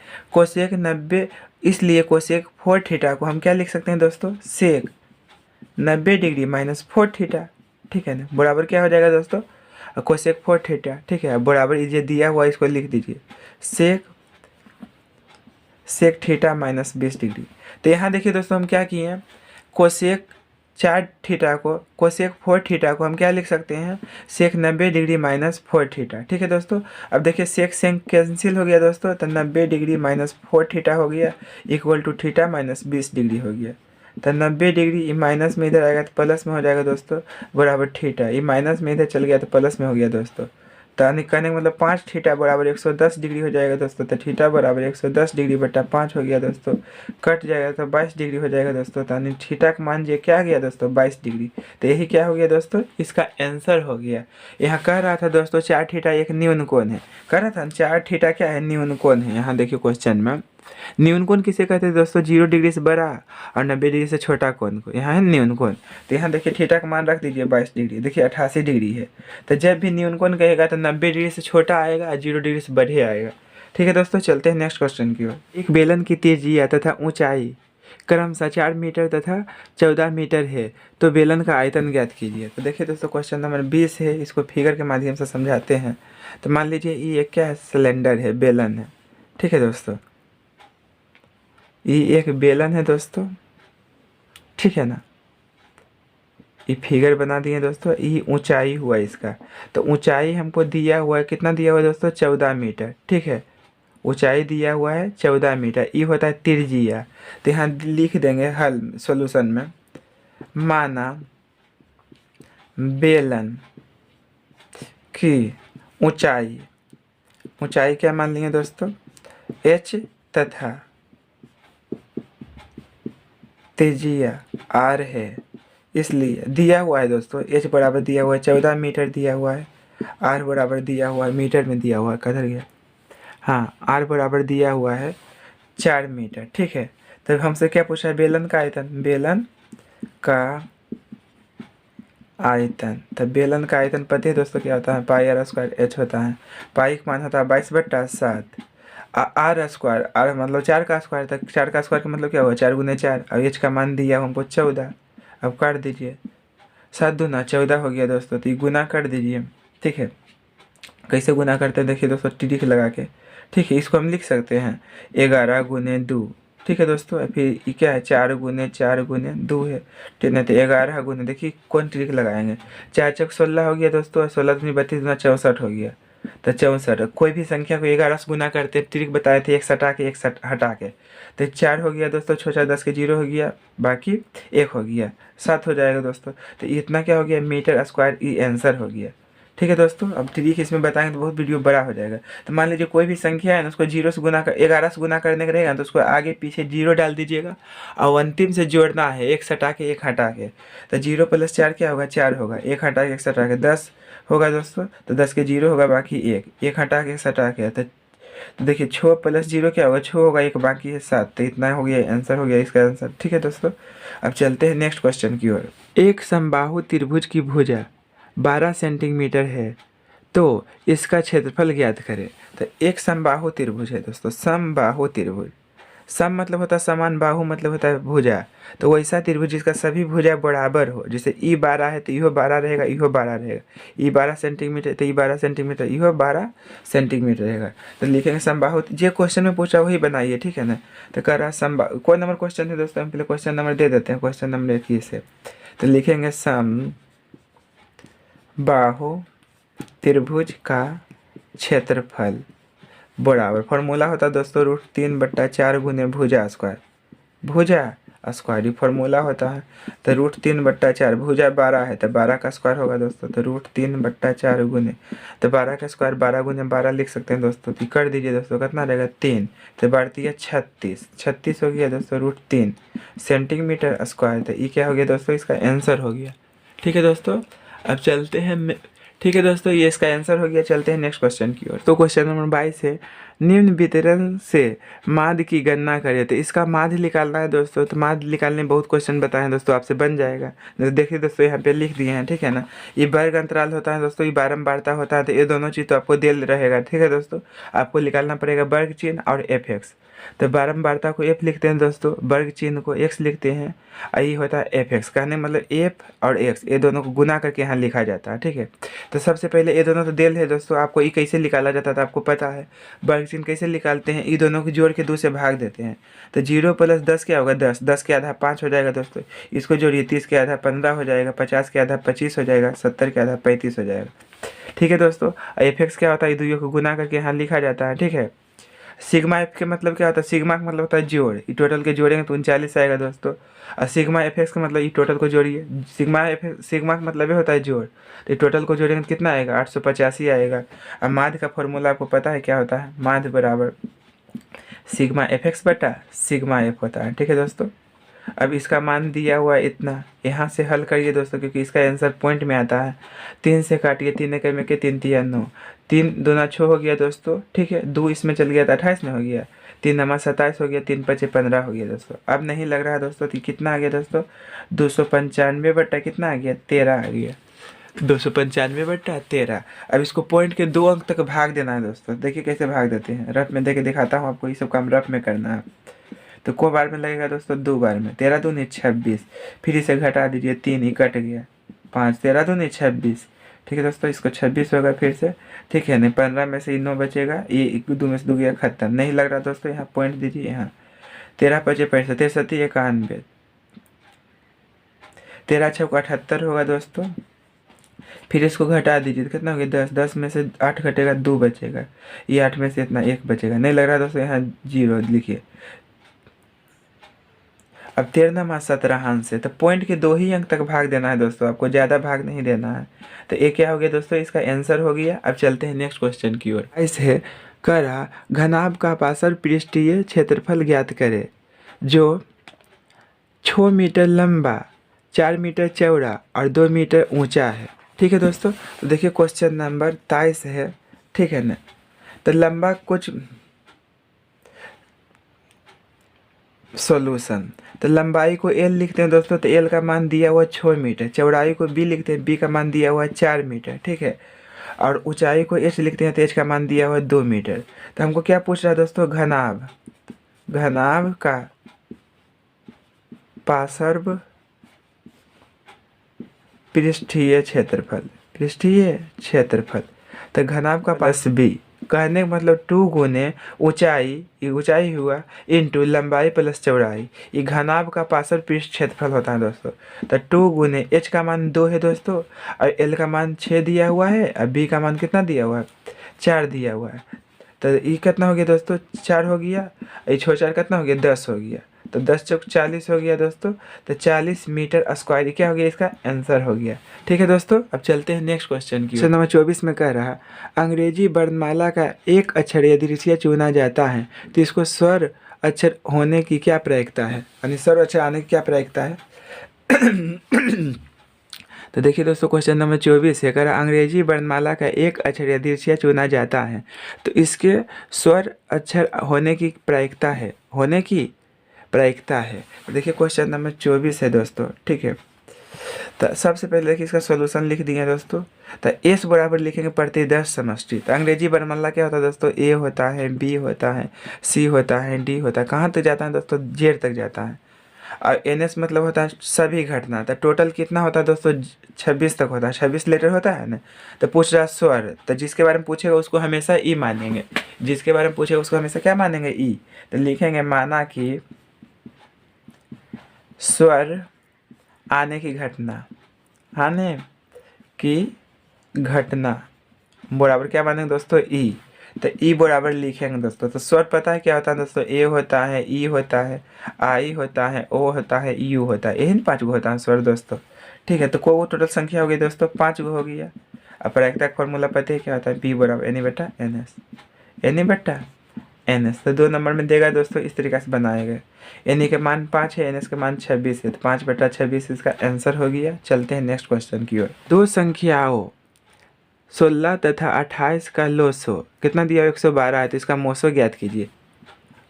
कोसेक 4 थीटा को हम क्या लिख सकते हैं दोस्तों सेक 90 डिग्री माइनस 4 थीटा। ठीक है ना, बराबर क्या हो जाएगा दोस्तों कोसेक 4 थीटा। ठीक है, बराबर ये दिया हुआ इसको लिख दीजिए सेक थीटा माइनस 20 डिग्री। तो यहाँ देखिए दोस्तों हम क्या किए हैं, कोसेक 4 थीटा को कोसेक 4 थीटा को हम क्या लिख सकते हैं सेक 90 डिग्री माइनस 4 थीटा। ठीक है दोस्तों, अब देखिए सेक कैंसिल हो गया दोस्तों, तो 90 डिग्री माइनस 4 थीटा हो गया equal to theta minus 20 degree हो गया। तो 90 डिग्री ये माइनस में इधर आएगा तो प्लस में हो जाएगा दोस्तों, बराबर थीटा, ये माइनस में इधर चल गया तो प्लस में हो गया दोस्तों। तो यानी कहने का मतलब 5 थीटा बराबर 110 डिग्री हो जाएगा दोस्तों। तो थीटा बराबर 110 डिग्री बटा 5 हो गया दोस्तों, कट जाएगा तो 22 डिग्री हो जाएगा दोस्तों। तो यानी थीटा का मान ये क्या गया दोस्तों, 22 डिग्री। तो यही क्या हो गया दोस्तों, इसका आंसर हो गया। यहाँ कह रहा था दोस्तों 4 थीटा एक न्यून कोण है, कह रहा था 4 थीटा क्या है, न्यून कोण है। यहाँ देखिए क्वेश्चन में न्यून कोण किसे कहते हैं दोस्तों, 0 डिग्री से बड़ा और 90 डिग्री से छोटा कोण को, यहाँ है न्यून कोण। तो यहाँ देखिए थीटा का मान रख दीजिए 22 डिग्री, देखिए 88 डिग्री है। तो जब भी न्यून कोण कहेगा तो 90 डिग्री से छोटा आएगा और 0 डिग्री से बढ़े आएगा। ठीक है दोस्तों, चलते हैं नेक्स्ट क्वेश्चन की ओर। एक बेलन की तेजिया तथा ऊंचाई क्रमशः 4 मीटर तथा 14 मीटर है, तो बेलन का आयतन ज्ञात कीजिए। तो देखिए दोस्तों क्वेश्चन नंबर 20 है, इसको फिगर के माध्यम से समझाते हैं। तो मान लीजिए ये एक क्या है, सिलेंडर है, बेलन है। ठीक है दोस्तों, ये एक बेलन है दोस्तों, ठीक है ना। ये फिगर बना दिए दोस्तों, ये ऊंचाई हुआ इसका। तो ऊंचाई हमको दिया हुआ है, कितना दिया हुआ है दोस्तों, 14 मीटर। ठीक है, ऊंचाई दिया हुआ है 14 मीटर। ये होता है तिरजिया। तो यहाँ लिख देंगे हल सॉल्यूशन में, माना बेलन की ऊंचाई, ऊंचाई क्या मान लिए दोस्तों, h तथा त्रिज्या r है। इसलिए दिया हुआ है दोस्तों, h बराबर दिया हुआ है 14 मीटर दिया हुआ है, r बराबर दिया हुआ है मीटर में दिया हुआ है, कदर गया, हाँ r बराबर दिया हुआ है 4 मीटर। ठीक है, तब हमसे क्या पूछा है, बेलन का आयतन, बेलन का आयतन। तब बेलन का आयतन पता है दोस्तों क्या होता है, पाई आर स्क्वायर एच होता है। पाई का मान होता है 22/7, आर स्क्वायर, आर मतलब 4 का स्क्वायर, तक 4 का स्क्वायर का मतलब क्या हुआ, 4 गुने 4। अब एच का मान दिया हमको 14। अब काट दीजिए, 7 दूना 14 हो गया दोस्तों। तो ये गुना कर दीजिए। ठीक है, कैसे गुना करते हैं देखिए दोस्तों, टिक लगा के। ठीक है, इसको हम लिख सकते हैं 11 गुने 2। ठीक है दोस्तों, फिर ये क्या है, 4 गुने 4 गुने 2 है। ठीक है, तो 11 गुने, देखिए कौन ट्रिक लगाएंगे, 4 चौक 16 हो गया दोस्तों, 16 दूनी 32 दूना 64 हो गया। तो 64, कोई भी संख्या को 11 से गुना करते, ट्रिक बताए थे, एक सटा के एक हटा के। तो 4 हो गया दोस्तों, 6 4 10 के 0 हो गया, बाकी 1 हो गया, 7 हो जाएगा दोस्तों। तो इतना क्या हो गया, मीटर स्क्वायर, ये आंसर हो गया। ठीक है दोस्तों, अब ट्रिक इसमें बताएंगे तो बहुत वीडियो बड़ा हो जाएगा। तो मान लीजिए कोई भी संख्या है ना, उसको 0 से गुना कर, 11 से गुना करने का रहेगा तो उसको आगे पीछे 0 डाल दीजिएगा और अंतिम से जोड़ना है, एक सटा के एक हटा के। तो 0 + 4 क्या होगा, 4 होगा, एक हटा के एक सटा के 10 होगा दोस्तों। तो 10 के 0 होगा, बाकी एक हटा के एक सटा के। तो देखिए 6 + 0 क्या होगा, 6 होगा, एक बाकी है 7। तो इतना हो गया, आंसर हो गया इसका आंसर। ठीक है दोस्तों, अब चलते हैं नेक्स्ट क्वेश्चन की ओर। एक समबाहु त्रिभुज की भुजा 12 सेंटीमीटर है, तो इसका क्षेत्रफल ज्ञात करें। तो एक समबाहु त्रिभुज है दोस्तों, समबाहु त्रिभुज, सम मतलब होता है समान, बाहु मतलब होता है भुजा। तो वैसा त्रिभुज जिसका सभी भुजा बराबर हो, जैसे ई 12 है तो इहो 12 रहेगा, इहो 12 रहेगा। ई 12 सेंटीमीटर तो ई 12 सेंटीमीटर, इहो 12 सेंटीमीटर रहेगा। तो लिखेंगे समबाहु, जो क्वेश्चन में पूछा वही बनाइए। ठीक है ना, तो कह रहा है समबाहु, कौन नंबर क्वेश्चन है दोस्तों, हम पहले क्वेश्चन नंबर दे देते हैं, क्वेश्चन नंबर 21 है। तो लिखेंगे सम बाहु त्रिभुज का क्षेत्रफल बराबर, फॉर्मूला होता है दोस्तों √3/4 गुने भुजा स्क्वायर, भुजा स्क्वायर फॉर्मूला होता है। तो √3/4, भुजा 12 है तो 12 का स्क्वायर होगा दोस्तों। तो √3/4 गुने, तो 12 का स्क्वायर 12 गुने 12 लिख सकते हैं दोस्तों। तो कर दीजिए दोस्तों, कितना रहेगा 3, तो बढ़ती है 36, 36 हो गया दोस्तों √3 सेंटीमीटर स्क्वायर। तो ये क्या हो गया दोस्तों, इसका आंसर हो गया। ठीक है दोस्तों, अब चलते हैं, ठीक है दोस्तों, ये इसका आंसर हो गया। चलते हैं नेक्स्ट क्वेश्चन की ओर। तो क्वेश्चन नंबर 22 है, निम्न वितरण से माध्य की गणना करें। तो इसका माध्य निकालना है दोस्तों। तो माध्य निकालने में बहुत क्वेश्चन बताए हैं दोस्तों, आपसे बन जाएगा। तो देखिए दोस्तों, यहाँ पे लिख दिए हैं। ठीक है ना, ये वर्ग अंतराल होता है दोस्तों, ये बारंबारता होता है। तो ये दोनों चीज़ तो आपको दिल रहेगा। ठीक है दोस्तों, आपको निकालना पड़ेगा वर्ग चिन्ह और fx। तो बारंबारता को f लिखते हैं दोस्तों, वर्ग चिन्ह को x लिखते हैं, और ये होता है fx। कहने मतलब f और x ये दोनों को गुना करके यहाँ लिखा जाता है। ठीक है, तो सबसे पहले ये दोनों तो दिल है दोस्तों, आपको ये कैसे निकाला जाता था आपको पता है। वर्ग चिन्ह कैसे निकालते हैं, ये दोनों को जोड़ के 2 से भाग देते हैं। तो 0 + 10 क्या होगा, 10, 10 के आधा 5 हो जाएगा दोस्तों। इसको जोड़िए, 30 के आधा 15 हो जाएगा, 50 के आधा 25 हो जाएगा, 70 के आधा 35 हो जाएगा। ठीक है दोस्तों, fx क्या होता है, ये दोनों को गुना करके यहाँ लिखा जाता है। ठीक है, सिग्मा एफ के मतलब क्या होता है, सिग्मा का मतलब होता है जोड़, ये टोटल के जोड़ेंगे तो 39 आएगा दोस्तों। और सिग्मा एफ एक्स का मतलब ये टोटल को जोड़िए, सिग्मा का मतलब ये होता है जोड़, तो ये टोटल को जोड़ेंगे तो कितना आएगा, 885 आएगा। अब माध्य का फॉर्मूला आपको पता है क्या होता है, माध्य बराबर सिग्मा एफ एक्स बटा सिग्मा एफ होता है, ठीक है दोस्तों। अब इसका मान दिया हुआ है इतना, यहाँ से हल करिए दोस्तों, क्योंकि इसका आंसर पॉइंट में आता है। 3 से काटिए, 3 एक में के 3 3 9, 3 दूना 6 हो गया दोस्तों, ठीक है। 2 इसमें चल गया तो 28 में हो गया, 3 नमा 27 हो गया, 3 5 15 हो गया दोस्तों। अब नहीं लग रहा है दोस्तों कि कितना आ गया दोस्तों, 295 बट्टा कितना आ गया, 13 आ गया, 295 बट्टा 13। अब इसको पॉइंट के 2 अंक तक भाग देना है दोस्तों। देखिए कैसे भाग देते हैं, रफ में देके दिखाता हूँ आपको, ये सब काम रफ में करना है। तो को बार में लगेगा दोस्तों, 2 बार में, 13 दूनी 26, फिर इसे घटा दीजिए, 3 ही कट गया, 5 13 दूनी 26, ठीक है दोस्तों। इसको 26 होगा फिर से, ठीक है, नहीं 15 में से ही 9 बचेगा, ये 1 2 में से 2 गया खत्म, नहीं लग रहा दोस्तों, यहाँ पॉइंट दीजिए, यहाँ 13 5 65 63 91, 13 6 78 होगा दोस्तों। फिर इसको घटा दीजिए तो कितना हो गया, 10, 10 में से 8 घटेगा, 2 बचेगा, ये 8 में से इतना 1 बचेगा, नहीं लग रहा दोस्तों, यहाँ 0 लिखिए। अब 13 मा 17 अंश है, तो पॉइंट के 2 ही अंक तक भाग देना है दोस्तों, आपको ज़्यादा भाग नहीं देना है। तो ये क्या हो गया दोस्तों, इसका आंसर हो गया। अब चलते हैं नेक्स्ट क्वेश्चन की ओर। ऐसे करा घनाभ का पार्श्व पृष्ठीय क्षेत्रफल ज्ञात करे जो 6 मीटर लंबा, 4 मीटर चौड़ा और 2 मीटर ऊंचा है, ठीक है दोस्तों। तो देखिए क्वेश्चन नंबर 23 है, ठीक है ना। तो लंबा कुछ सॉल्यूशन, तो लंबाई को L लिखते हैं दोस्तों, तो L का मान दिया हुआ 6 मीटर, चौड़ाई को B लिखते हैं, B का मान दिया हुआ 4 मीटर, ठीक है। और ऊंचाई को H लिखते हैं, तो H का मान दिया हुआ 2 मीटर। तो हमको क्या पूछ रहा है दोस्तों, घनाभ, घनाभ का पार्श्व पृष्ठीय क्षेत्रफल, पृष्ठीय क्षेत्रफल। तो घनाभ का प्लस B, कहने का मतलब 2 गुने ऊंचाई, ये ऊंचाई हुआ, इंटू लंबाई प्लस चौड़ाई, ये घनाभ का पार्श्व पृष्ठ क्षेत्रफल होता है दोस्तों। तो 2 गुने H का मान 2 है दोस्तों, और L का मान 6 दिया हुआ है, और B का मान कितना दिया हुआ है, 4 दिया हुआ है। तो ये कितना हो गया दोस्तों, 4 हो गया, ये 6 4 कितना हो गया, 10 हो गया, तो 10 चौक 40 हो गया दोस्तों। तो 40 मीटर स्क्वायर क्या हो गया, इसका आंसर हो गया, ठीक है दोस्तों। अब चलते हैं नेक्स्ट क्वेश्चन की। क्वेश्चन नंबर 24 में कह रहा, अंग्रेजी वर्णमाला का एक अक्षर यदि ऋषिया चुना जाता है तो इसको स्वर अक्षर होने की क्या प्रायिकता है, यानी स्वर अक्षर आने की क्या प्रायिकता है। तो देखिए दोस्तों क्वेश्चन नंबर 24 है, कह अंग्रेजी वर्णमाला का एक अक्षर यदि ऋषिया चुना जाता है तो इसके स्वर अक्षर होने की प्रायिकता है, होने की प्रायिकता है। देखिए क्वेश्चन नंबर 24 है दोस्तों, ठीक है। तो सबसे पहले देखिए इसका सॉल्यूशन लिख दिए दोस्तों। तो एस बराबर लिखेंगे प्रति 10 समष्टि। तो अंग्रेजी वर्णमाला क्या होता है दोस्तों, ए होता है, बी होता है, सी होता है, डी होता है, कहाँ तक जाता है दोस्तों, जेड तक जाता है। और एन एस मतलब होता है सभी घटना। तो टोटल कितना होता है दोस्तों, 26 तक होता है, 26 लेटर होता है ना। तो पूछ रहा स्वर, तो जिसके बारे में पूछेगा उसको हमेशा ई मानेंगे, जिसके बारे में पूछेगा उसको हमेशा क्या मानेंगे, ई। तो लिखेंगे माना कि स्वर आने की घटना, आने की घटना बराबर क्या मानेंगे दोस्तों, ई। तो ई बराबर लिखेंगे दोस्तों। तो स्वर पता है क्या होता है दोस्तों, ए होता है, ई होता है, आई होता है, ओ होता है, यू होता है, यही 5 गो होता है स्वर दोस्तों, ठीक है। तो को टोटल संख्या हो गई दोस्तों, 5 गो हो गया। अब प्रायिकता का फॉर्मूला पता है क्या होता है, बी बराबर एनी बटा एन एस, एनी बटा एन एस। तो 2 नंबर में देगा दोस्तों, इस तरीके से बनाएगा। एनी के मान 5 है, एन एस के मान 26 है, तो 5 बटा 26 इसका आंसर हो गया। चलते हैं नेक्स्ट क्वेश्चन की ओर। 2 संख्याओं 16 तथा 28 का लोसो कितना दिया, 112 है, तो इसका मोसो ज्ञात कीजिए।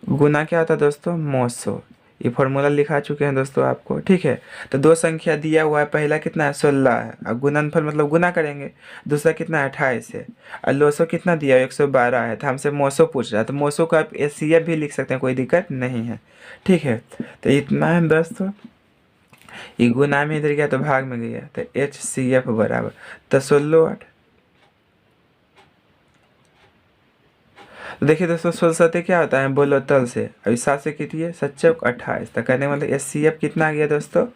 गुना क्या होता है दोस्तों, मोसो। ये फॉर्मूला लिखा चुके हैं दोस्तों आपको, ठीक है। तो 2 संख्या दिया हुआ है, पहला कितना है 16 है, और गुणनफल मतलब गुना करेंगे। दूसरा कितना है 28 है, और लोसो कितना दिया है 112 है। तो हमसे मोसो पूछ रहा है, तो मोसो का आप एचसीएफ भी लिख सकते हैं, कोई दिक्कत नहीं है, ठीक है। तो इतना है दोस्तों, ये गुना में इधर गया तो भाग में गया, तो HCF बराबर, तो 16 8। तो देखिए दोस्तों 16 सत्ते क्या होता है, बोलो तल से, अभी 7 से कितनी है, 7 चौक 28। तो कहने मतलब HCF कितना आ गया दोस्तों,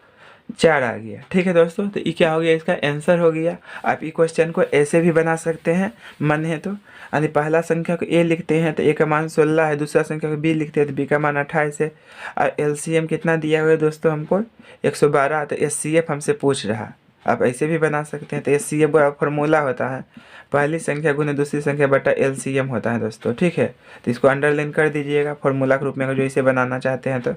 4 आ गया। ठीक है दोस्तों, तो ये क्या हो गया, इसका आंसर हो गया। आप ये क्वेश्चन को ऐसे भी बना सकते हैं मन है तो, यानी पहला संख्या को ए लिखते हैं तो ए का मान 16 है, दूसरा संख्या को बी लिखते हैं तो बी का मान 28 है। और एलसीएम कितना दिया हुआ है दोस्तों हमको 112। तो एचसीएफ हमसे पूछ रहा, आप ऐसे भी बना सकते हैं। तो एचसीएफ का फॉर्मूला होता है पहली संख्या गुने दूसरी संख्या बटा एलसीएम होता है दोस्तों। ठीक है, तो इसको अंडरलाइन कर दीजिएगा फॉर्मूला के रूप में, अगर जो इसे बनाना चाहते हैं तो।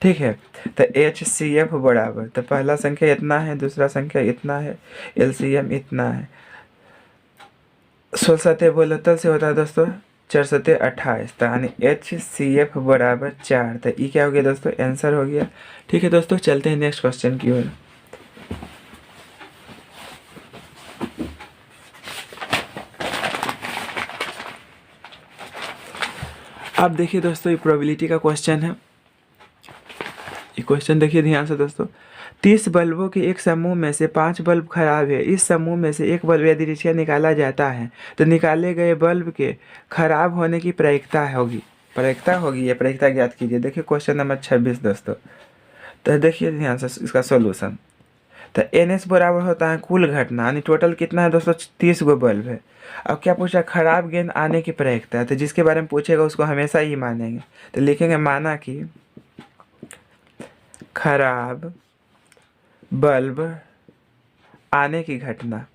ठीक है, तो HCF बराबर, तो पहला संख्या इतना है, दूसरा संख्या इतना है, एलसीएम इतना है। 16 बोलतल से होता है दोस्तों 428, तो यानी HCF बराबर 4। तो ये क्या हो गया दोस्तों, आंसर हो गया। ठीक है दोस्तों, चलते हैं नेक्स्ट क्वेश्चन की ओर। अब देखिए दोस्तों, ये प्रोबेबिलिटी का क्वेश्चन है। ये क्वेश्चन देखिए ध्यान से दोस्तों। 30 बल्बों के एक समूह में से 5 बल्ब खराब है। इस समूह में से एक बल्ब यादृच्छिक निकाला जाता है, तो निकाले गए बल्ब के खराब होने की प्रायिकता होगी। ये प्रायिकता ज्ञात कीजिए। देखिए क्वेश्चन नंबर 26 दोस्तों। तो देखिए ध्यान से इसका सोल्यूशन। तो NS बराबर होता है कुल घटना, यानी टोटल कितना है दोस्तों 30 गो बल्ब है। अब क्या पूछा, खराब गेंद आने की प्रायिकता है, तो जिसके बारे में पूछेगा उसको हमेशा ही मानेंगे। तो लिखेंगे माना कि खराब बल्ब आने की घटना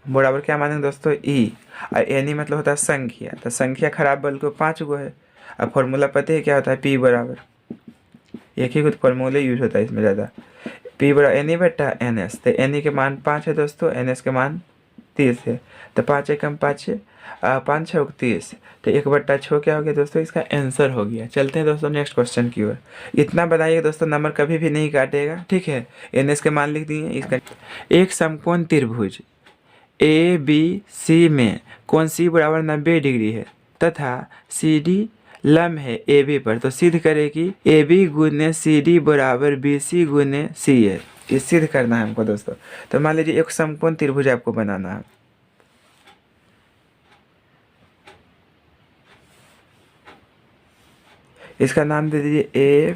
बराबर क्या मानेंगे दोस्तों ई, और एनी मतलब होता है संख्या। तो संख्या खराब बल्ब को 5 गो है। अब फॉर्मूला पता है क्या होता है, P बराबर, एक ही कुछ फॉर्मूले यूज होता है इसमें ज़्यादा, P बराबर एनी बटा NS। तो एनी के मान 5 है दोस्तों, NS के मान 30 है। तो 5 एकम 5 है, 5 6 30, तो 1/6 क्या हो गया दोस्तों, इसका आंसर हो गया। चलते हैं दोस्तों नेक्स्ट क्वेश्चन की ओर। इतना बनाइए दोस्तों, नंबर कभी भी नहीं काटेगा। ठीक है, NS के मान लिख दिए। इसका एक समकोण त्रिभुज ABC में कोण C बराबर 90 डिग्री है तथा CD लम्ब है AB पर, तो सिद्ध करें कि AB गुने CD बराबर BC गुने C है। ये सिद्ध करना है हमको दोस्तों। तो मान लीजिए एक समकोण त्रिभुज आपको बनाना है। इसका नाम दे दीजिए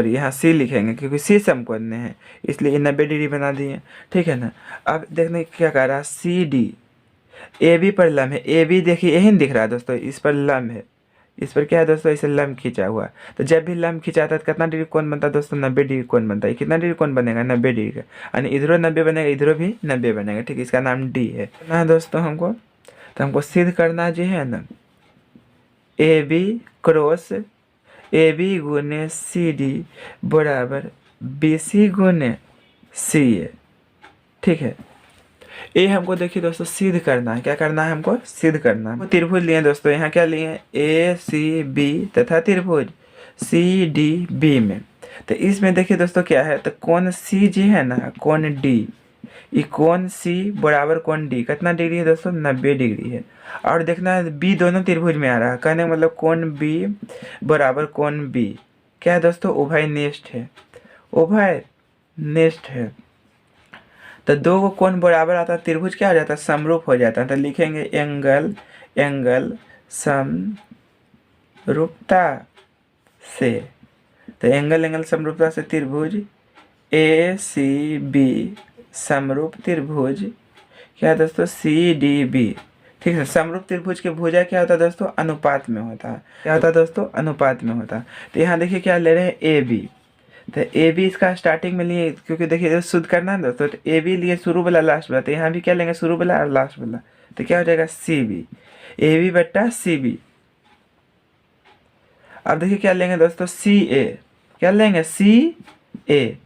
यहाँ C लिखेंगे क्योंकि C समकोण है, इसलिए 90 डिग्री बना दिए। ठीक है ना। अब देखने क्या कर रहा है, CD AB पर लम्ब है। AB देखिए यही दिख रहा है दोस्तों, इस पर लम्ब है, इस पर क्या है दोस्तों, इसे लम्ब खींचा हुआ। तो जब भी लम्ब खींचाता है तो कितना डिग्री कोण बनता है दोस्तों, 90 डिग्री कोण बनता है। कितना डिग्री कोण बनेगा, 90 डिग्री का, यानी इधरों 90 बनेगा, इधरों भी 90 बनेगा। ठीक है, इसका नाम D है ना दोस्तों हमको। तो हमको सिद्ध करना जो है ना, AB क्रॉस AB गुने CD बराबर BC गुने C है। ठीक है, ये हमको देखिए दोस्तों सिद्ध करना है। क्या करना है हमको, सिद्ध करना है। त्रिभुज लिए दोस्तों, यहाँ क्या लिए ACB तथा त्रिभुज CDB में। तो इसमें देखिए दोस्तों क्या है, तो कोण C जी है ना, कोण D, ये कोण C बराबर कोण D कितना डिग्री है दोस्तों, 90 डिग्री है। और देखना है B दोनों त्रिभुज में आ रहा है, कहने का मतलब कोण B बराबर कोण B क्या है दोस्तों, उभय नेष्ठ है। तो दो को कोण बराबर आता है, त्रिभुज क्या हो जाता है, समरूप हो जाता है। तो लिखेंगे एंगल समरूपता से। तो एंगल समरूपता से त्रिभुज ACB समरूप त्रिभुज क्या है दोस्तों, CDB। ठीक है, समरूप त्रिभुज के भुजा क्या होता है दोस्तों, अनुपात में होता है। क्या होता है दोस्तों, अनुपात में होता है। तो यहाँ देखिए क्या ले रहे हैं AB, तो AB इसका स्टार्टिंग में लिए, क्योंकि देखिए शुद्ध करना है दोस्तों, तो AB लिए शुरू वाला लास्ट वाला, तो यहाँ भी क्या लेंगे, शुरू वाला और लास्ट वाला। तो क्या हो जाएगा, CB, AB बट्टा CB। अब देखिए क्या लेंगे दोस्तों, CA, क्या लेंगे CA।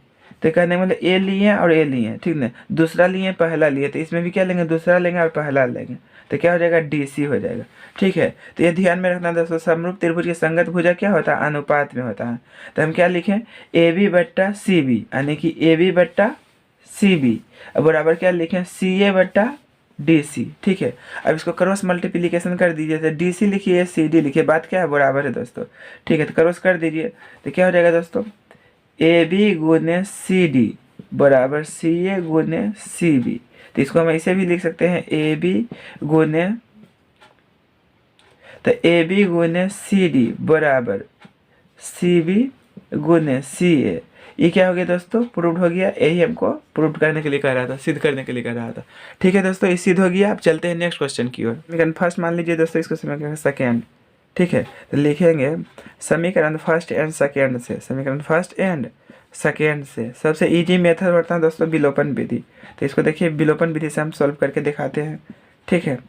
तो कहने का मतलब A लिए और A लिए, ठीक ना, दूसरा लिए पहला लिए, तो इसमें भी क्या लेंगे, दूसरा लेंगे और पहला लेंगे। तो क्या हो जाएगा, DC हो जाएगा। ठीक है, तो ये ध्यान में रखना दोस्तों, समरूप त्रिभुज के संगत भुजा क्या होता है, अनुपात में होता है। तो हम क्या लिखें, AB बट्टा CB, यानी कि AB बट्टा CB बराबर क्या लिखें, CA बट्टा DC। ठीक है, अब इसको क्रॉस मल्टीप्लिकेशन कर दीजिए, तो DC लिखिए CD लिखिए, बात क्या है, बराबर है दोस्तों। ठीक है, तो क्रॉस कर दीजिए, तो क्या हो जाएगा दोस्तों, AB गुने CD बराबर CA गुने CB। तो इसको हम ऐसे भी लिख सकते हैं, AB गुने CD बराबर CB गुने CA, ये क्या हो गया दोस्तों, प्रूव्ड हो गया। यही हमको प्रूव करने के लिए कह रहा था, सिद्ध करने के लिए कह रहा था। ठीक है दोस्तों, ये सिद्ध हो गया। अब चलते हैं नेक्स्ट क्वेश्चन की ओर। समीकरण फर्स्ट मान लीजिए दोस्तों, इसको समीकरण सेकेंड। ठीक है, तो लिखेंगे समीकरण फर्स्ट एंड सेकेंड से। समीकरण फर्स्ट एंड सेकेंड से सबसे इजी मेथड होता है दोस्तों विलोपन विधि। तो इसको देखिए, विलोपन विधि से हम सॉल्व करके दिखाते हैं। ठीक है,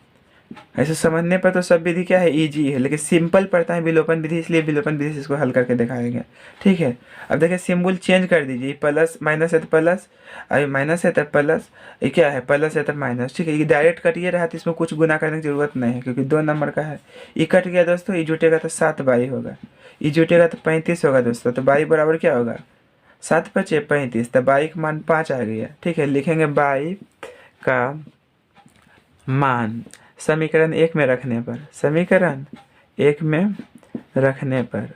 ऐसे समझने पर तो सब विधि क्या है, इजी है, लेकिन सिंपल पड़ता है विलोपन विधि, इसलिए विलोपन विधि से इसको हल करके दिखाएंगे। ठीक है, अब देखिए सिंबल चेंज कर दीजिए, प्लस माइनस है तो प्लस, अभी माइनस है तो प्लस, ये क्या है, प्लस है तो माइनस। ठीक है, ये डायरेक्ट कटिए रहा तो इसमें कुछ गुना करने की जरूरत नहीं है, क्योंकि 2 नंबर का है। ये कट गया दोस्तों, ये जुटेगा तो 7 होगा, ये जुटेगा तो 35 होगा दोस्तों। तो बाई बराबर क्या होगा, 7 पचे 35, तो बाई का मान 5 आ गया। ठीक है, लिखेंगे बाई का मान समीकरण 1 में रखने पर, समीकरण 1 में रखने पर,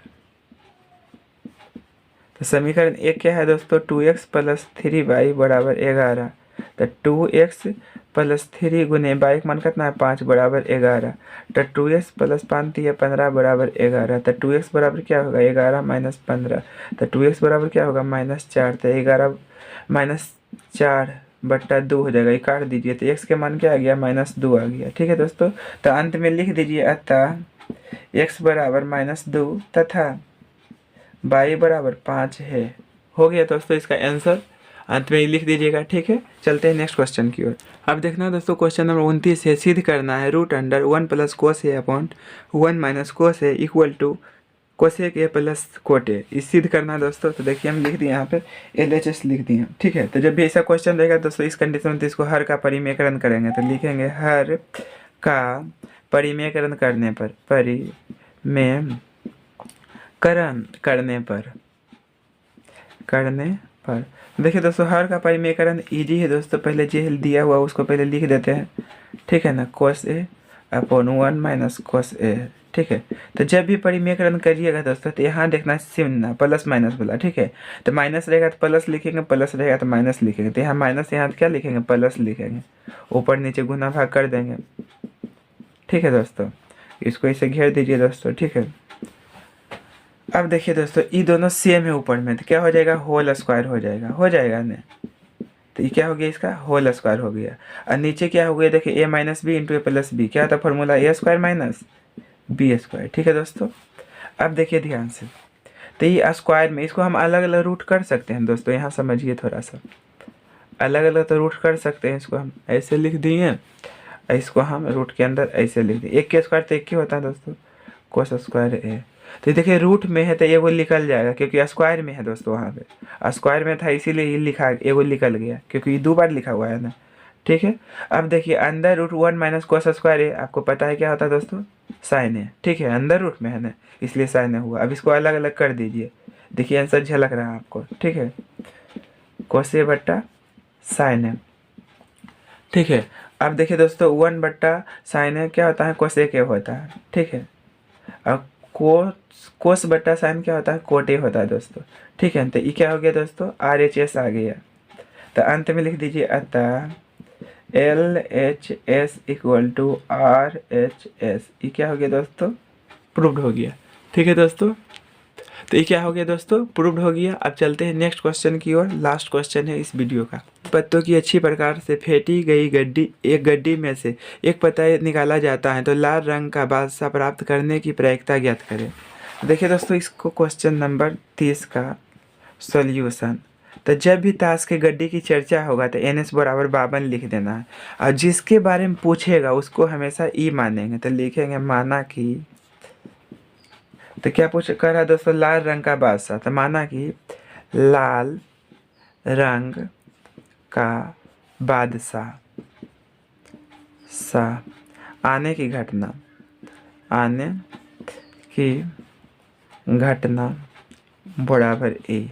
तो समीकरण 1 क्या है दोस्तों, 2x प्लस 3y बराबर 11। तो 2x प्लस 3 गुने y का मान कितना है, 5 बराबर 11। तो 2x प्लस 5 है 15 बराबर 11। तो 2x बराबर क्या होगा, 11 माइनस 15। तो 2x बराबर क्या होगा, -4। तो 11 माइनस 4 बट्टा 2 हो जाएगा, ये काट दीजिए। तो x के मान क्या आ गया, -2 आ गया। ठीक है दोस्तों, तो अंत में लिख दीजिए अतः x बराबर -2 तथा y बराबर 5 है। हो गया दोस्तों इसका आंसर, अंत में ही लिख दीजिएगा। ठीक है, चलते हैं नेक्स्ट क्वेश्चन की ओर। अब देखना दोस्तों, क्वेश्चन नंबर 29 है, सिद्ध करना है √1 plus cos A upon 1 minus cos A equal to cosec A plus cot A. इस सिद्ध करना है दोस्तों। तो देखिए हम लिख दिए यहाँ पे LHS लिख दिए। ठीक है, तो जब भी ऐसा क्वेश्चन रहेगा दोस्तों इस कंडीशन में, तो इसको हर का परिमेयकरण करेंगे। तो लिखेंगे हर का परिमेयकरण करने पर, परिमेयकरण करने पर देखिए दोस्तों, हर का परिमेयकरण इजी है दोस्तों। पहले जो दिया हुआ उसको पहले लिख देते हैं। ठीक है ना, कोस ए अपॉन 1 माइनस कोस ए। ठीक है, तो जब भी परिमेयकरण करिएगा दोस्तों, तो यहाँ देखना चिन्ह प्लस माइनस वाला। ठीक है, तो माइनस रहेगा तो प्लस लिखेंगे, प्लस रहेगा तो माइनस लिखेंगे। तो यहाँ माइनस, यहाँ क्या लिखेंगे, प्लस लिखेंगे, ऊपर नीचे गुना भाग कर देंगे। ठीक है दोस्तों, इसको इसे घेर दीजिए दोस्तों। ठीक है, अब देखिए दोस्तों, ये दोनों सेम है ऊपर में, तो क्या हो जाएगा, होल स्क्वायर हो जाएगा, हो जाएगा ना। तो ये क्या हो गया, इसका होल स्क्वायर हो गया। और नीचे क्या हो गया, देखिए a minus B into A plus B, क्या था formula, A square minus B square. ठीक है दोस्तों, अब देखिए ध्यान से, तो ये स्क्वायर में इसको हम अलग अलग रूट कर सकते हैं दोस्तों। यहाँ समझिए थोड़ा सा, अलग अलग तो रूट कर सकते हैं। इसको हम ऐसे लिख दिए, इसको हम रूट के अंदर ऐसे लिख दिए। एक के स्क्वायर तो एक ही होता है दोस्तों, कोस स्क्वायर ए। तो देखिए रूट में है तो एगो निकल जाएगा, क्योंकि स्क्वायर में है दोस्तों। वहाँ पे स्क्वायर में था इसीलिए ये लिखा, एगो निकल गया, क्योंकि ये 2 बार लिखा हुआ है ना। ठीक है, अब देखिए अंदर √1 माइनस कोस स्क्वायर है, आपको पता है क्या होता है दोस्तों, साइन है। ठीक है, अंदर रूट में है ना, इसलिए साइन हुआ। अब इसको अलग अलग कर दीजिए, देखिए आंसर झलक रहा है आपको। ठीक है, कोस ए बट्टा साइन है। ठीक है, अब देखिए दोस्तों 1 बट्टा साइन है क्या होता है, कोसेक ए होता है। ठीक है, अब कोस बट्टा साइन क्या होता है, कोट ए होता है दोस्तों। ठीक है, तो ये क्या हो गया दोस्तों, RHS आ गया। तो अंत में लिख दीजिए अतः LHS इक्वल टू RHS। ये क्या हो गया दोस्तों, प्रूव्ड हो गया। ठीक है दोस्तों, तो ये क्या हो गया दोस्तों, प्रूव्ड हो गया। अब चलते हैं नेक्स्ट क्वेश्चन की ओर, लास्ट क्वेश्चन है इस वीडियो का। पत्तों की अच्छी प्रकार से फेंटी गई एक गड्डी में से एक पत्ता निकाला जाता है तो लाल रंग का बादशाह प्राप्त करने की प्रक्रिया ज्ञात करें। देखिए दोस्तों, इसको क्वेश्चन नंबर 30 का सॉल्यूशन। तो जब भी ताश के गड्डी की चर्चा होगा तो NS बराबर 52 लिख देना है, और जिसके बारे में पूछेगा उसको हमेशा ई मानेंगे। तो लिखेंगे माना कि, तो क्या पूछ कर रहा है दोस्तों, लाल रंग का बादशाह। तो माना कि लाल रंग का बादशाह आने की घटना बराबर ए।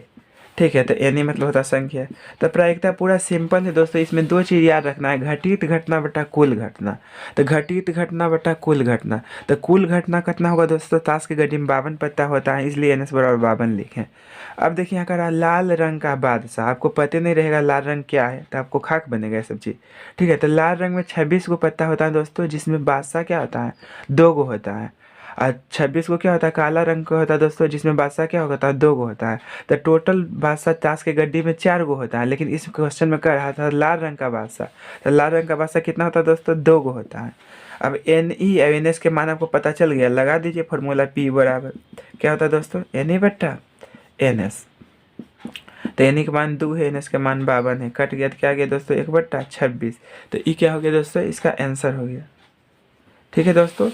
ठीक है, तो एनी मतलब होता संख्या। तो प्रायिकता पूरा सिंपल है दोस्तों। इसमें 2 चीज़ याद रखना है, घटित घटना बटा कुल घटना। तो घटित घटना बटा कुल घटना, तो कुल घटना कितना होगा दोस्तों, ताश की गड्डी में 52 पत्ता होता है, इसलिए NS बराबर 52 लिखें। अब देखिए यहाँ कह लाल रंग का बादशाह, आपको पता नहीं रहेगा लाल रंग क्या है, तो आपको खाक बनेगा ये सब चीज़। ठीक है, तो लाल रंग में 26 गो पत्ता होता है दोस्तों, जिसमें बादशाह क्या होता है, 2 गो होता है। और 26 को क्या होता है, काला रंग का होता है दोस्तों, जिसमें बादशाह क्या होता है, 2 गो होता है। तो टोटल बादशाह ताश के गड्डी में 4 गो होता है, लेकिन इस क्वेश्चन में कह रहा था लाल रंग का बादशाह। तो लाल रंग का बादशाह कितना होता है दोस्तों, 2 गो होता है। अब एन ई और एन एस के मान आपको पता चल गया, लगा दीजिए फॉर्मूला पी बराबर क्या होता है दोस्तों, एन ई बट्टा एन एस। तो एन ई के मान 2 है, एन एस के मान 52 है, कट गया तो क्या आ गया दोस्तों, 1/26। तो ई क्या हो गया दोस्तों, इसका आंसर हो गया। ठीक है दोस्तों,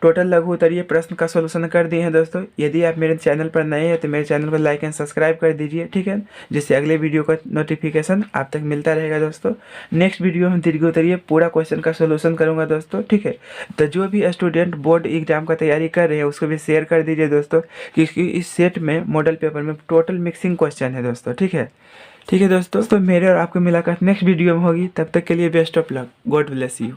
टोटल लघु उत्तरीय प्रश्न का सॉल्यूशन कर दिए हैं दोस्तों। यदि आप मेरे चैनल पर नए हैं तो मेरे चैनल को लाइक एंड सब्सक्राइब कर दीजिए, ठीक है, जिससे अगले वीडियो का नोटिफिकेशन आप तक मिलता रहेगा दोस्तों। नेक्स्ट वीडियो में दीर्घ उत्तरीय पूरा क्वेश्चन का सॉल्यूशन करूंगा दोस्तों, ठीक है। तो जो भी स्टूडेंट बोर्ड एग्जाम का तैयारी कर रहे हैं उसको भी शेयर कर दीजिए दोस्तों, क्योंकि इस सेट में मॉडल पेपर में टोटल मिक्सिंग क्वेश्चन है दोस्तों, ठीक है। ठीक है दोस्तों, तो मेरे और आपको मुलाकात नेक्स्ट वीडियो में होगी, तब तक के लिए best of luck, God bless you.